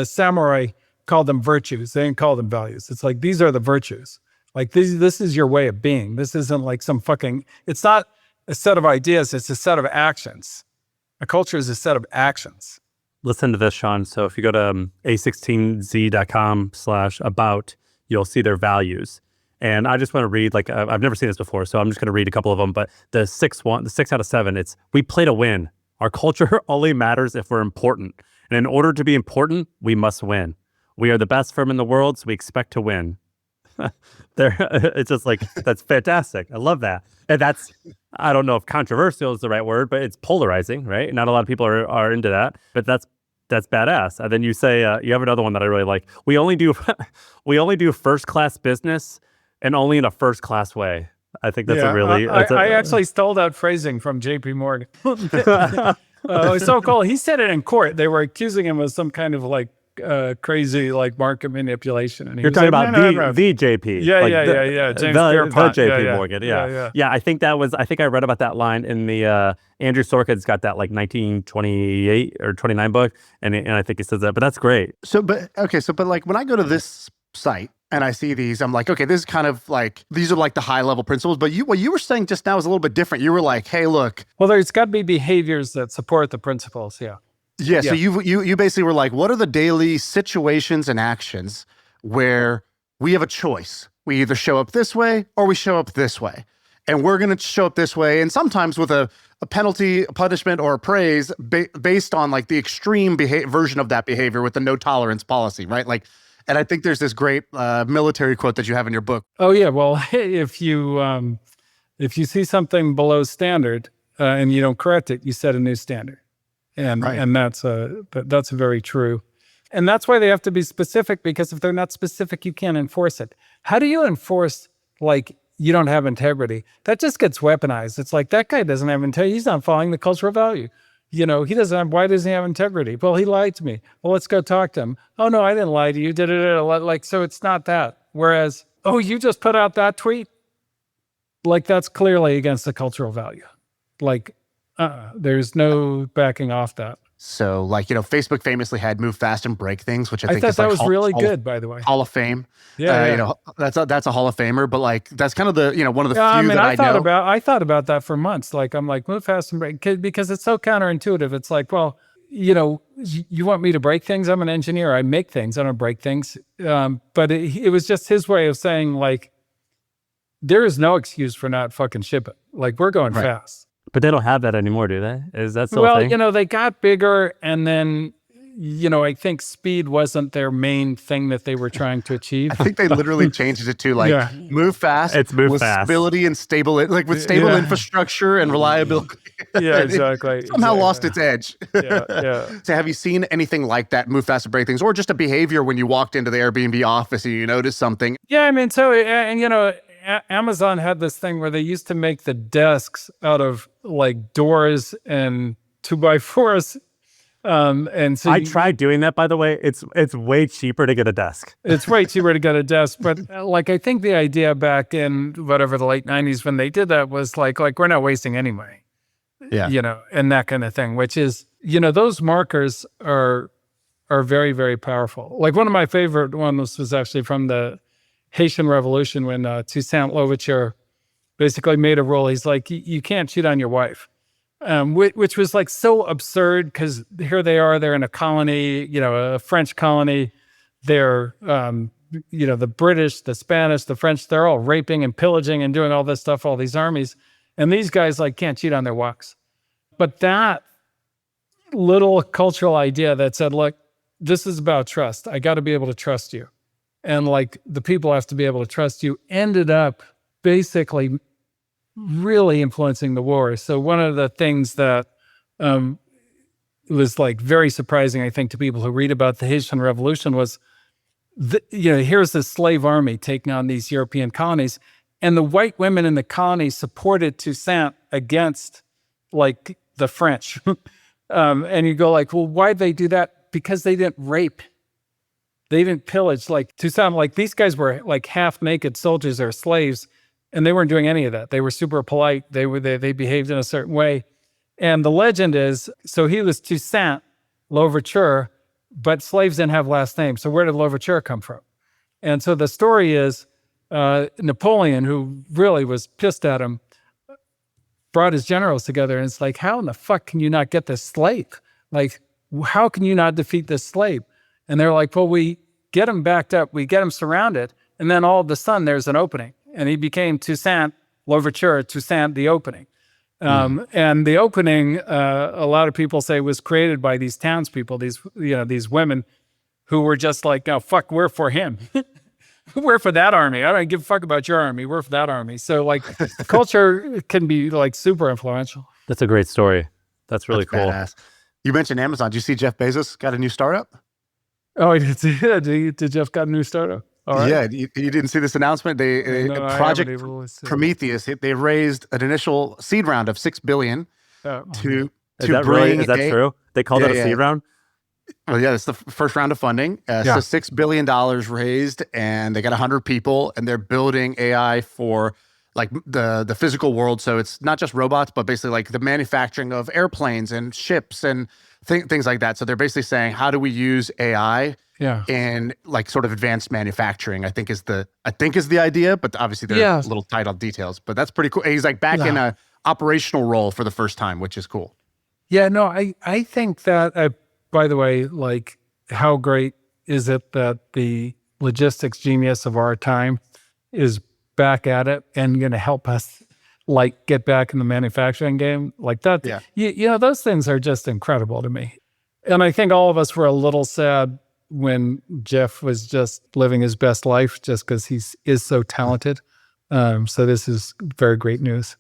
samurai called them virtues. They didn't call them values. It's like, these are the virtues. Like, this is your way of being. This isn't like it's not a set of ideas. It's a set of actions. A culture is a set of actions. Listen to this, Shaan. So if you go to a16z.com/about, you'll see their values. And I just want to read, like, I've never seen this before, so I'm just going to read a couple of them. But the 6 out of 7, it's, we play to win. Our culture only matters if we're important. And in order to be important, we must win. We are the best firm in the world, so we expect to win. It's just like, that's fantastic. I love that. And that's, I don't know if controversial is the right word, but it's polarizing, right? Not a lot of people are into that, but that's badass. And then you say, you have another one that I really like. We only do first class business, and only in a first class way. I think that's I actually stole that phrasing from JP Morgan. It's so cool. He said it in court. They were accusing him of some kind of like crazy like market manipulation. And you're talking about the JP. Yeah. James Pierpont. The JP Morgan. Yeah. I think I read about that line in the Andrew Sorkin's got that like 1928 or 29 book, and I think he says that. But that's great. But like when I go to this site and I see these, I'm like, okay, this is kind of like, these are like the high level principles. But what you were saying just now is a little bit different. You were like, hey, look. Well, there's got to be behaviors that support the principles. Yeah. So you basically were like, what are the daily situations and actions where we have a choice? We either show up this way or we show up this way. And we're going to show up this way. And sometimes with a penalty, a punishment, or a praise based on like the extreme version of that behavior with the no tolerance policy, right? Like, and I think there's this great military quote that you have in your book. Oh yeah, well, if you see something below standard and you don't correct it, you set a new standard, and that's very true, and that's why they have to be specific, because if they're not specific, you can't enforce it. How do you enforce like you don't have integrity? That just gets weaponized. It's like, that guy doesn't have integrity. He's not following the cultural value. He doesn't have, why doesn't he have integrity? Well, he lied to me. Well, let's go talk to him. Oh, no, I didn't lie to you. Like, so it's not that. Whereas, oh, you just put out that tweet? Like, that's clearly against the cultural value. Like, there's no backing off that. So, like, Facebook famously had Move Fast and Break Things, which I think thought is that like was really good, by the way. Hall of Fame. Yeah. That's a Hall of Famer, but like, that's kind of the, one of the few that I know. I thought about that for months. Like, I'm like, Move Fast and Break, because it's so counterintuitive. It's like, well, you want me to break things? I'm an engineer. I make things. I don't break things. But it was just his way of saying, like, there is no excuse for not fucking shipping. Like, we're going fast. But they don't have that anymore, do they? Is that still a thing? They got bigger, and then, I think speed wasn't their main thing that they were trying to achieve. I think they literally changed it to like move fast. It's move with fast. stability and with stable infrastructure and reliability. Yeah, exactly. Somehow lost its edge. Yeah. So have you seen anything like that, move fast to break things, or just a behavior when you walked into the Airbnb office and you noticed something? Yeah, I mean, so, and Amazon had this thing where they used to make the desks out of like doors and 2x4s. And so I tried doing that, by the way. It's way cheaper to get a desk. It's way cheaper to get a desk. But like, I think the idea back in whatever the late 90s when they did that was like we're not wasting any money. Yeah. And that kind of thing, which is, those markers are very, very powerful. Like one of my favorite ones was actually from the Haitian Revolution when Toussaint Louverture basically made a rule. He's like, you can't cheat on your wife. Which was like so absurd because here they are, they're in a colony, a French colony. They're, the British, the Spanish, the French, they're all raping and pillaging and doing all this stuff, all these armies. And these guys like can't cheat on their wives. But that little cultural idea that said, look, this is about trust. I got to be able to trust you. And like the people have to be able to trust you ended up basically really influencing the war. So one of the things that was like very surprising, I think, to people who read about the Haitian Revolution was, here's the slave army taking on these European colonies, and the white women in the colonies supported Toussaint against like the French. And you go like, well, why'd they do that? Because they didn't rape. They didn't pillage. Like Toussaint, like these guys were like half naked soldiers or slaves. And they weren't doing any of that. They were super polite. They behaved in a certain way. And the legend is, so he was Toussaint Louverture, but slaves didn't have last names. So where did Louverture come from? And so the story is Napoleon, who really was pissed at him, brought his generals together. And it's like, how in the fuck can you not get this slave? Like, how can you not defeat this slave? And they're like, well, we get him backed up. We get him surrounded. And then all of a sudden there's an opening. And he became Toussaint Louverture, Toussaint the opening. And the opening, a lot of people say, was created by these townspeople, these women who were just like, oh, fuck, we're for him. We're for that army. I don't give a fuck about your army. We're for that army. So like culture can be like super influential. That's a great story. That's really cool. Badass. You mentioned Amazon. Did you see Jeff Bezos got a new startup? Oh, did Jeff got a new startup? Right. Yeah, you didn't see this announcement? Project Prometheus. They raised an initial seed round of $6 billion to bring. Is that true? They called it a seed round. Well, yeah, it's the first round of funding. So $6 billion raised, and they got 100 people, and they're building AI for like the physical world. So it's not just robots, but basically like the manufacturing of airplanes and ships and things like that. So they're basically saying, how do we use AI? And like sort of advanced manufacturing, I think is the idea, but obviously they're a little tight on details. But that's pretty cool. He's like back in a operational role for the first time, which is cool. Yeah, no, I think that, by the way, like how great is it that the logistics genius of our time is back at it and going to help us like get back in the manufacturing game like that. Yeah. Those things are just incredible to me. And I think all of us were a little sad when Jeff was just living his best life just because he is so talented. So this is very great news.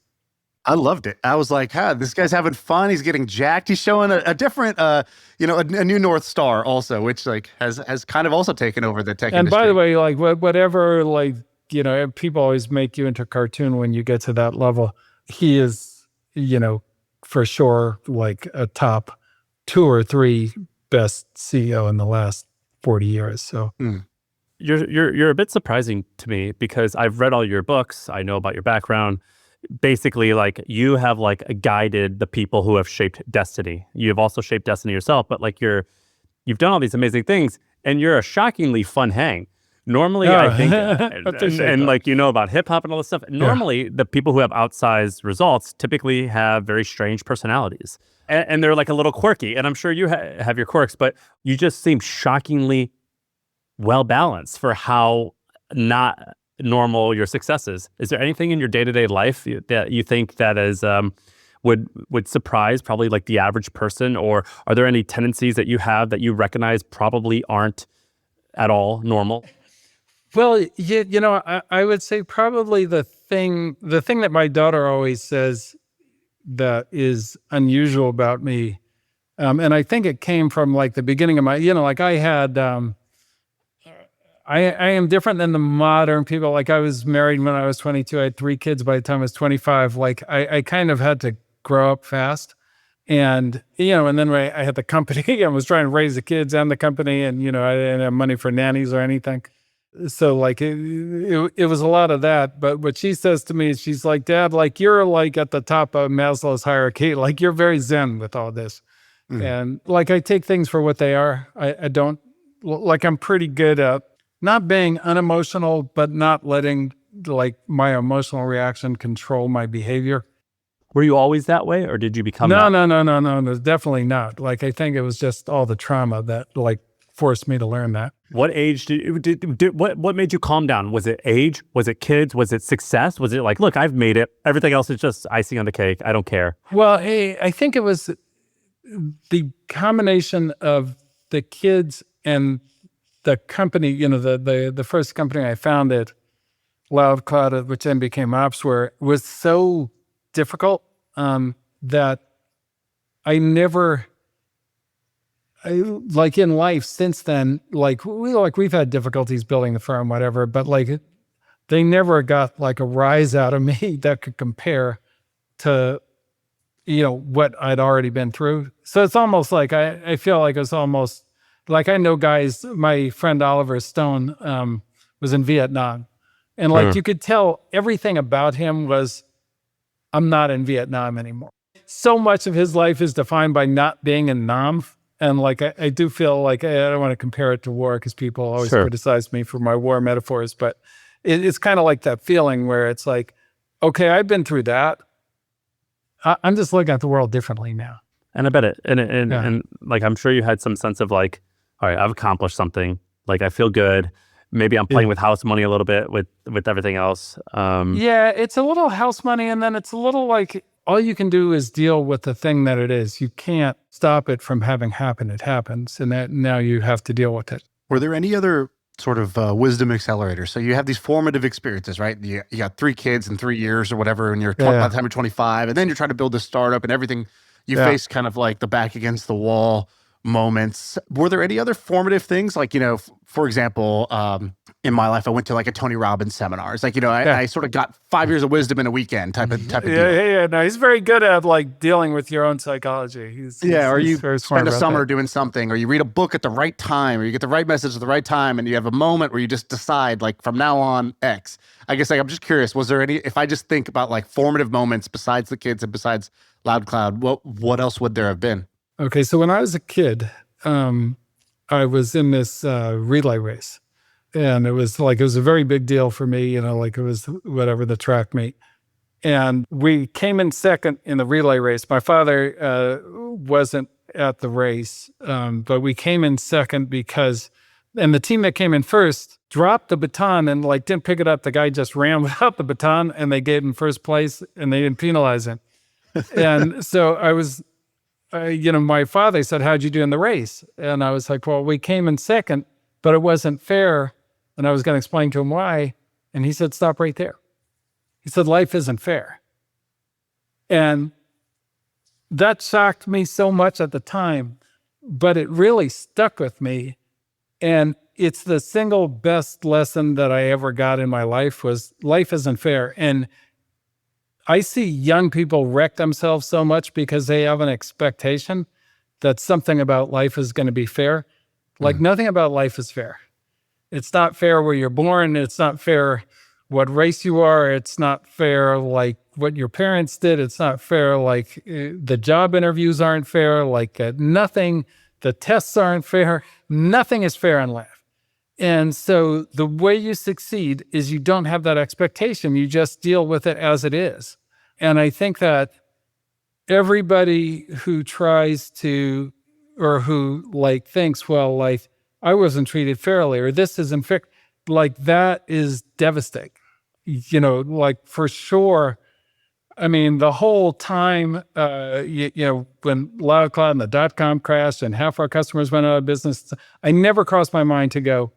I loved it. I was like, this guy's having fun. He's getting jacked. He's showing a different, a new North Star also, which like has kind of also taken over the tech industry. And by the way, like whatever, like, people always make you into a cartoon when you get to that level. He is, for sure, like a top 2 or 3 best CEO in the last 40 years. So you're a bit surprising to me because I've read all your books. I know about your background. Basically, like you have like guided the people who have shaped destiny. You have also shaped destiny yourself, but like you've done all these amazing things, and you're a shockingly fun hang. Normally, I think, and like about hip hop and all this stuff. Normally, the people who have outsized results typically have very strange personalities, and they're like a little quirky. And I'm sure you have your quirks, but you just seem shockingly well balanced for how not normal your success is. Is there anything in your day-to-day life that you think that is would surprise probably like the average person? Or are there any tendencies that you have that you recognize probably aren't at all normal? Well, I would say probably the thing that my daughter always says that is unusual about me, and I think it came from like the beginning of my, like I had, I am different than the modern people. Like I was married when I was 22. I had 3 kids by the time I was 25. Like I kind of had to grow up fast. And, and then when I had the company, I was trying to raise the kids and the company, and, I didn't have money for nannies or anything. So like it was a lot of that. But what she says to me is, she's like, Dad, like you're like at the top of Maslow's hierarchy. Like you're very zen with all this. And like I take things for what they are. I don't, like I'm pretty good at not being unemotional, but not letting like my emotional reaction control my behavior. Were you always that way, or did you become No, that? no, definitely not. Like I think it was just all the trauma that like forced me to learn that. What age what made you calm down? Was it age? Was it kids? Was it success? Was it like, look, I've made it. Everything else is just icing on the cake. I don't care. Well, I think it was the combination of the kids and the company, the first company I founded, Loud Cloud, which then became Opsware, was so difficult that like in life since then, we've had difficulties building the firm, whatever, but like they never got like a rise out of me that could compare to what I'd already been through. So it's almost like I feel like it's almost like I know guys. My friend Oliver Stone was in Vietnam, and like you could tell everything about him was, I'm not in Vietnam anymore. So much of his life is defined by not being in Nam. And like, I do feel like I don't want to compare it to war because people always criticize me for my war metaphors, but it's kind of like that feeling where it's like, okay, I've been through that. I'm just looking at the world differently now. And I bet it, and like, I'm sure you had some sense of like, all right, I've accomplished something. Like, I feel good. Maybe I'm playing with house money a little bit with everything else. Yeah, it's a little house money, and then it's a little like all you can do is deal with the thing that it is. You can't stop it from having happen. It happens, and that now you have to deal with it. Were there any other sort of wisdom accelerators? So you have these formative experiences, right? You got 3 kids in 3 years or whatever, and by the time you're 25, and then you're trying to build this startup and everything. You face kind of like the back against the wall moments. Were there any other formative things? Like, for example, in my life, I went to like a Tony Robbins seminar. It's like, I sort of got 5 years of wisdom in a weekend type of deal. Yeah. No, he's very good at like dealing with your own psychology. Or you very spend a summer that. doing something, or you read a book at the right time, or you get the right message at the right time, and you have a moment where you just decide like from now on X. I guess like I'm just curious, was there any, if I just think about like formative moments besides the kids and besides Loud Cloud, what else would there have been? Okay, so when I was a kid, I was in this relay race, and it was a very big deal for me, like it was whatever the track meet. And we came in second in the relay race. My father wasn't at the race, but we came in second and the team that came in first dropped the baton and like didn't pick it up. The guy just ran without the baton, and they gave him first place, and they didn't penalize him. And so I was, my father said, how'd you do in the race? And I was like, well, we came in second, but it wasn't fair. And I was going to explain to him why. And he said, stop right there. He said, life isn't fair. And that shocked me so much at the time, but it really stuck with me. And it's the single best lesson that I ever got in my life was life isn't fair. And I see young people wreck themselves so much because they have an expectation that something about life is going to be fair. Like nothing about life is fair. It's not fair where you're born. It's not fair what race you are. It's not fair like what your parents did. It's not fair like the job interviews aren't fair. Like nothing, the tests aren't fair. Nothing is fair in life. And so the way you succeed is you don't have that expectation. You just deal with it as it is. And I think that everybody who tries to, or who like thinks, well, like I wasn't treated fairly, or this isn't fair, like that is devastating. Like for sure, I mean, the whole time, when Loud Cloud and the dot-com crashed and half our customers went out of business, I never crossed my mind to go,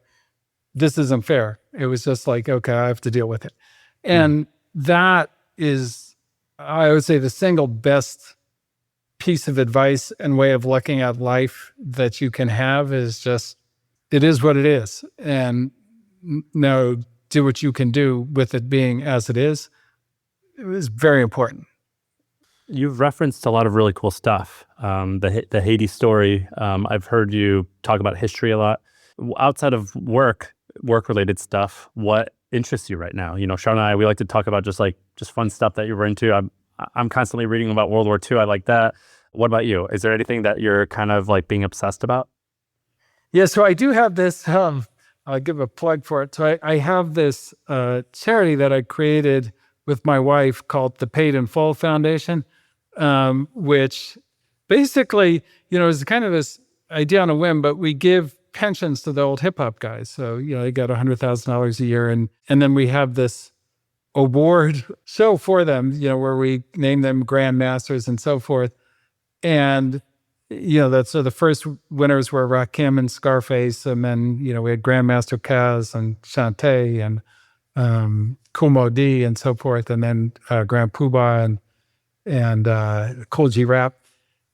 this isn't fair. It was just like, okay, I have to deal with it. And that is, I would say, the single best piece of advice and way of looking at life that you can have is just, it is what it is. And now do what you can do with it being as it is. It was very important. You've referenced a lot of really cool stuff. The Haiti story. I've heard you talk about history a lot. Outside of work-related stuff, what interests you right now? Shaan and I, we like to talk about just fun stuff that you're into. I'm constantly reading about World War II. I like that. What about you? Is there anything that you're kind of like being obsessed about? Yeah, so I do have this, I'll give a plug for it. So I have this charity that I created with my wife called the Paid in Full Foundation, which basically, is kind of this idea on a whim, but we give pensions to the old hip hop guys. So, they got $100,000 a year. And then we have this award show for them, where we name them grandmasters and so forth. And, so the first winners were Rakim and Scarface. And then, we had Grandmaster Kaz and Shantae and Kumo D and so forth. And then Grand Poobah and Cool G Rap.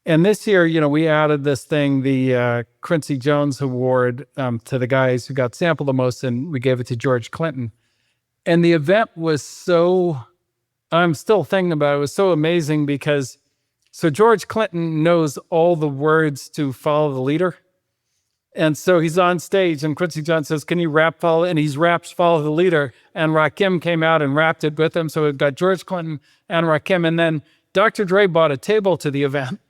And this year, we added this thing, the Quincy Jones Award, to the guys who got sampled the most, and we gave it to George Clinton. And the event was I'm still thinking about it, it was so amazing because, so George Clinton knows all the words to Follow the Leader. And so he's on stage and Quincy Jones says, can you rap Follow? And he's raps Follow the Leader. And Rakim came out and rapped it with him. So we've got George Clinton and Rakim. And then Dr. Dre bought a table to the event.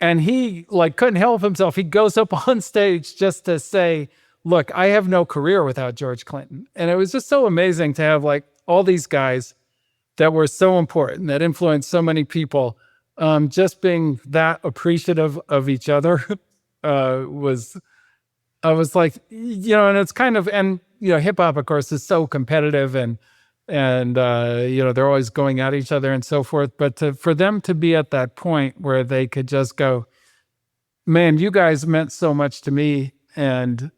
And he couldn't help himself. He goes up on stage just to say, look, I have no career without George Clinton. And it was just so amazing to have all these guys that were so important, that influenced so many people, just being that appreciative of each other I was like, and it's kind of, and, hip hop, of course, is so competitive and they're always going at each other and so forth. But for them to be at that point where they could just go, man, you guys meant so much to me. And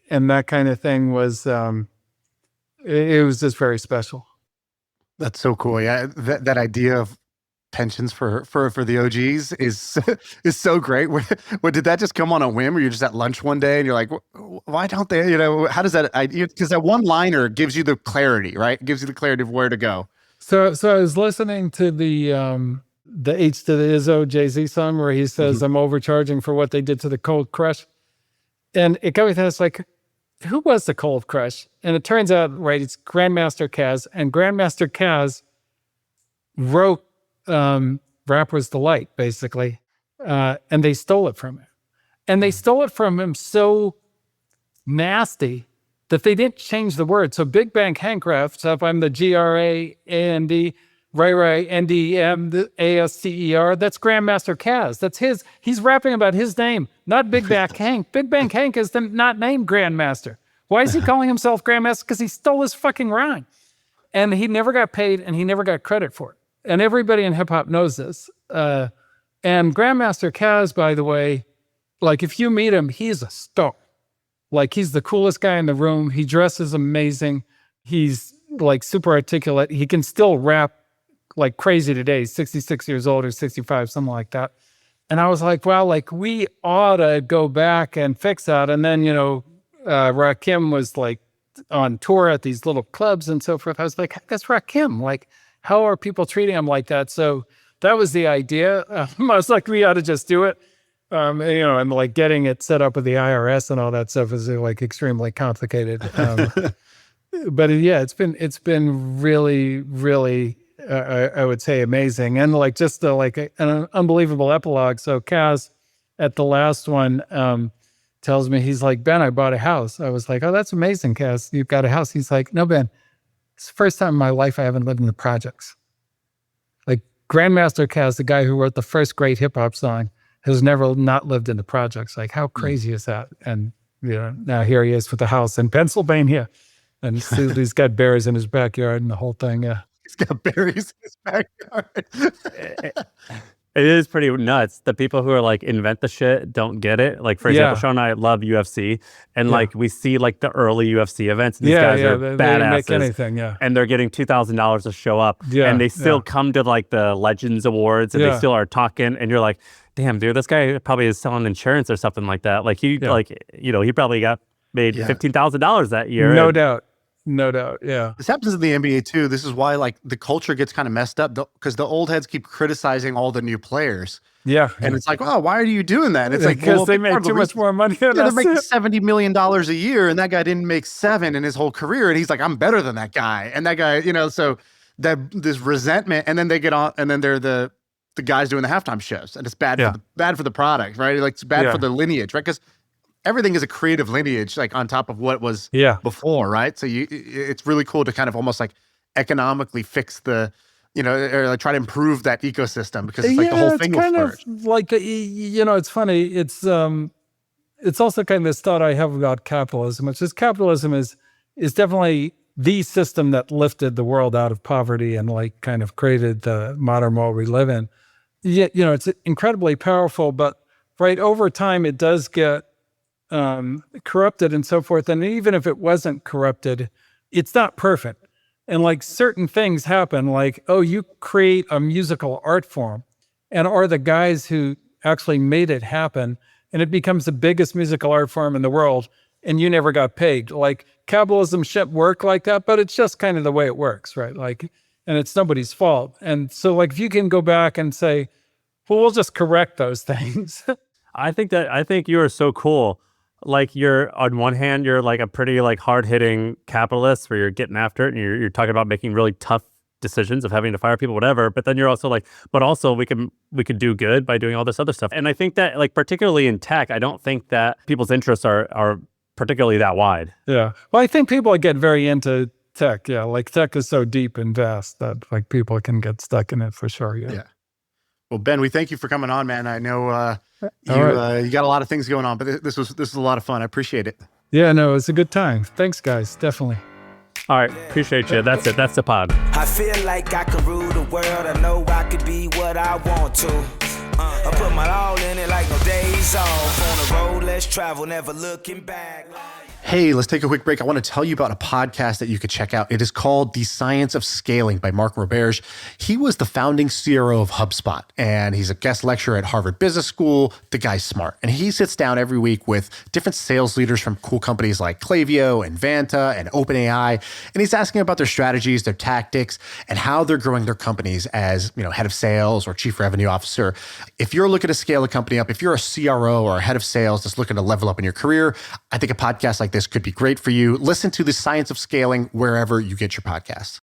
that kind of thing was, it was just very special. That's so cool. Yeah. That idea of pensions for the OGs is so great. What did that just come on a whim, or you're just at lunch one day and you're like, why don't they, how does that, because that one liner gives you the clarity, right? It gives you the clarity of where to go. So I was listening to the H to the Izzo Jay-Z song where he says, I'm overcharging for what they did to the Cold Crush. And it got me thinking, it's like, who was the Cold Crush? And it turns out, right, it's Grandmaster Caz. And Grandmaster Caz wrote Rapper's Delight, basically. And they stole it from him. And they stole it from him so nasty that they didn't change the word. So Big Bang Hank raps up, I'm the G-R-A-A-N-D, Ray N-D-M, the A-S-C-E-R. That's Grandmaster Caz. That's his. He's rapping about his name, not Big Bang Hank. Big Bang Hank is not named Grandmaster. Why is he calling himself Grandmaster? Because he stole his fucking rhyme. And he never got paid and he never got credit for it. And everybody in hip hop knows this. And Grandmaster Caz, by the way, if you meet him, he's a star. He's the coolest guy in the room. He dresses amazing. He's super articulate. He can still rap like crazy today. He's 66 years old or 65, something like that. And I was like, well, we ought to go back and fix that. And then, Rakim was on tour at these little clubs and so forth. I was like, that's Rakim. How are people treating him like that? So that was the idea. I was like, we ought to just do it. And getting it set up with the IRS and all that stuff is extremely complicated. But yeah, it's been really, really, I would say amazing. And just an unbelievable epilogue. So Caz at the last one tells me, he's like, Ben, I bought a house. I was like, oh, that's amazing, Caz. You've got a house. He's like, no, Ben, it's the first time in my life I haven't lived in the projects. Grandmaster Caz, the guy who wrote the first great hip hop song, has never not lived in the projects. How crazy is that? And now here he is with the house in Pennsylvania, and he's got bears in his backyard and the whole thing. Yeah. He's got berries in his backyard. It is pretty nuts. The people who are like invent the shit don't get it. Like, for example, Shaan and I love UFC, and like we see like the early UFC events. And these guys are they badasses. make anything, and they're getting $2,000 to show up. And they still come to like the Legends Awards, and they still are talking. And you're like, damn, dude, this guy probably is selling insurance or something like that. Like he probably got made $15,000 that year. No doubt. No doubt. Yeah. This happens in the NBA too. This is why like the culture gets kind of messed up because the old heads keep criticizing all the new players. Yeah. And it's like, oh, why are you doing that? And it's like, because they make too much more money than they're us. making $70 million a year, and that guy didn't make $7 million in his whole career. And he's like, I'm better than that guy. And that guy, so that this resentment, and then they get on, and then they're the guys doing the halftime shows, and it's bad for the product, right? Like it's bad for the lineage, right? Because everything is a creative lineage, like on top of what was before, right? So it's really cool to kind of almost like economically fix the, or like try to improve that ecosystem, because it's like the whole thing will flourish. Like, it's funny. It's also kind of this thought I have about capitalism, which is capitalism is definitely the system that lifted the world out of poverty and like kind of created the modern world we live in. Yet, it's incredibly powerful, but right over time it does get corrupted and so forth. And even if it wasn't corrupted, it's not perfect. And like certain things happen, like, oh, you create a musical art form and are the guys who actually made it happen, and it becomes the biggest musical art form in the world, and you never got paid. Like capitalism shouldn't work like that, but it's just kind of the way it works, right? Like, and it's nobody's fault. And so like if you can go back and say, well, we'll just correct those things. I think you are so cool. Like you're, on one hand, you're like a pretty like hard-hitting capitalist where you're getting after it and you're talking about making really tough decisions of having to fire people, whatever. But then you're also like, but also we could do good by doing all this other stuff. And I think that like particularly in tech, I don't think that people's interests are particularly that wide. Yeah. Well, I think people get very into tech. Yeah. Like tech is so deep and vast that like people can get stuck in it for sure. Yeah. Well, Ben, we thank you for coming on, man. I know you got a lot of things going on, but this was a lot of fun. I appreciate it. Yeah, no, it was a good time. Thanks, guys. Definitely. All right. Appreciate you. That's it. That's the pod. I feel like I can rule the world. I know I could be what I want to. I put my all in it like no days off. On the road, let's travel, never looking back. Hey, let's take a quick break. I want to tell you about a podcast that you could check out. It is called The Science of Scaling by Mark Roberge. He was the founding CRO of HubSpot, and he's a guest lecturer at Harvard Business School. The guy's smart. And he sits down every week with different sales leaders from cool companies like Klaviyo and Vanta and OpenAI. And he's asking about their strategies, their tactics, and how they're growing their companies as, head of sales or chief revenue officer. If you're looking to scale a company up, if you're a CRO or a head of sales that's looking to level up in your career, I think a podcast like this could be great for you. Listen to The Science of Scaling wherever you get your podcasts.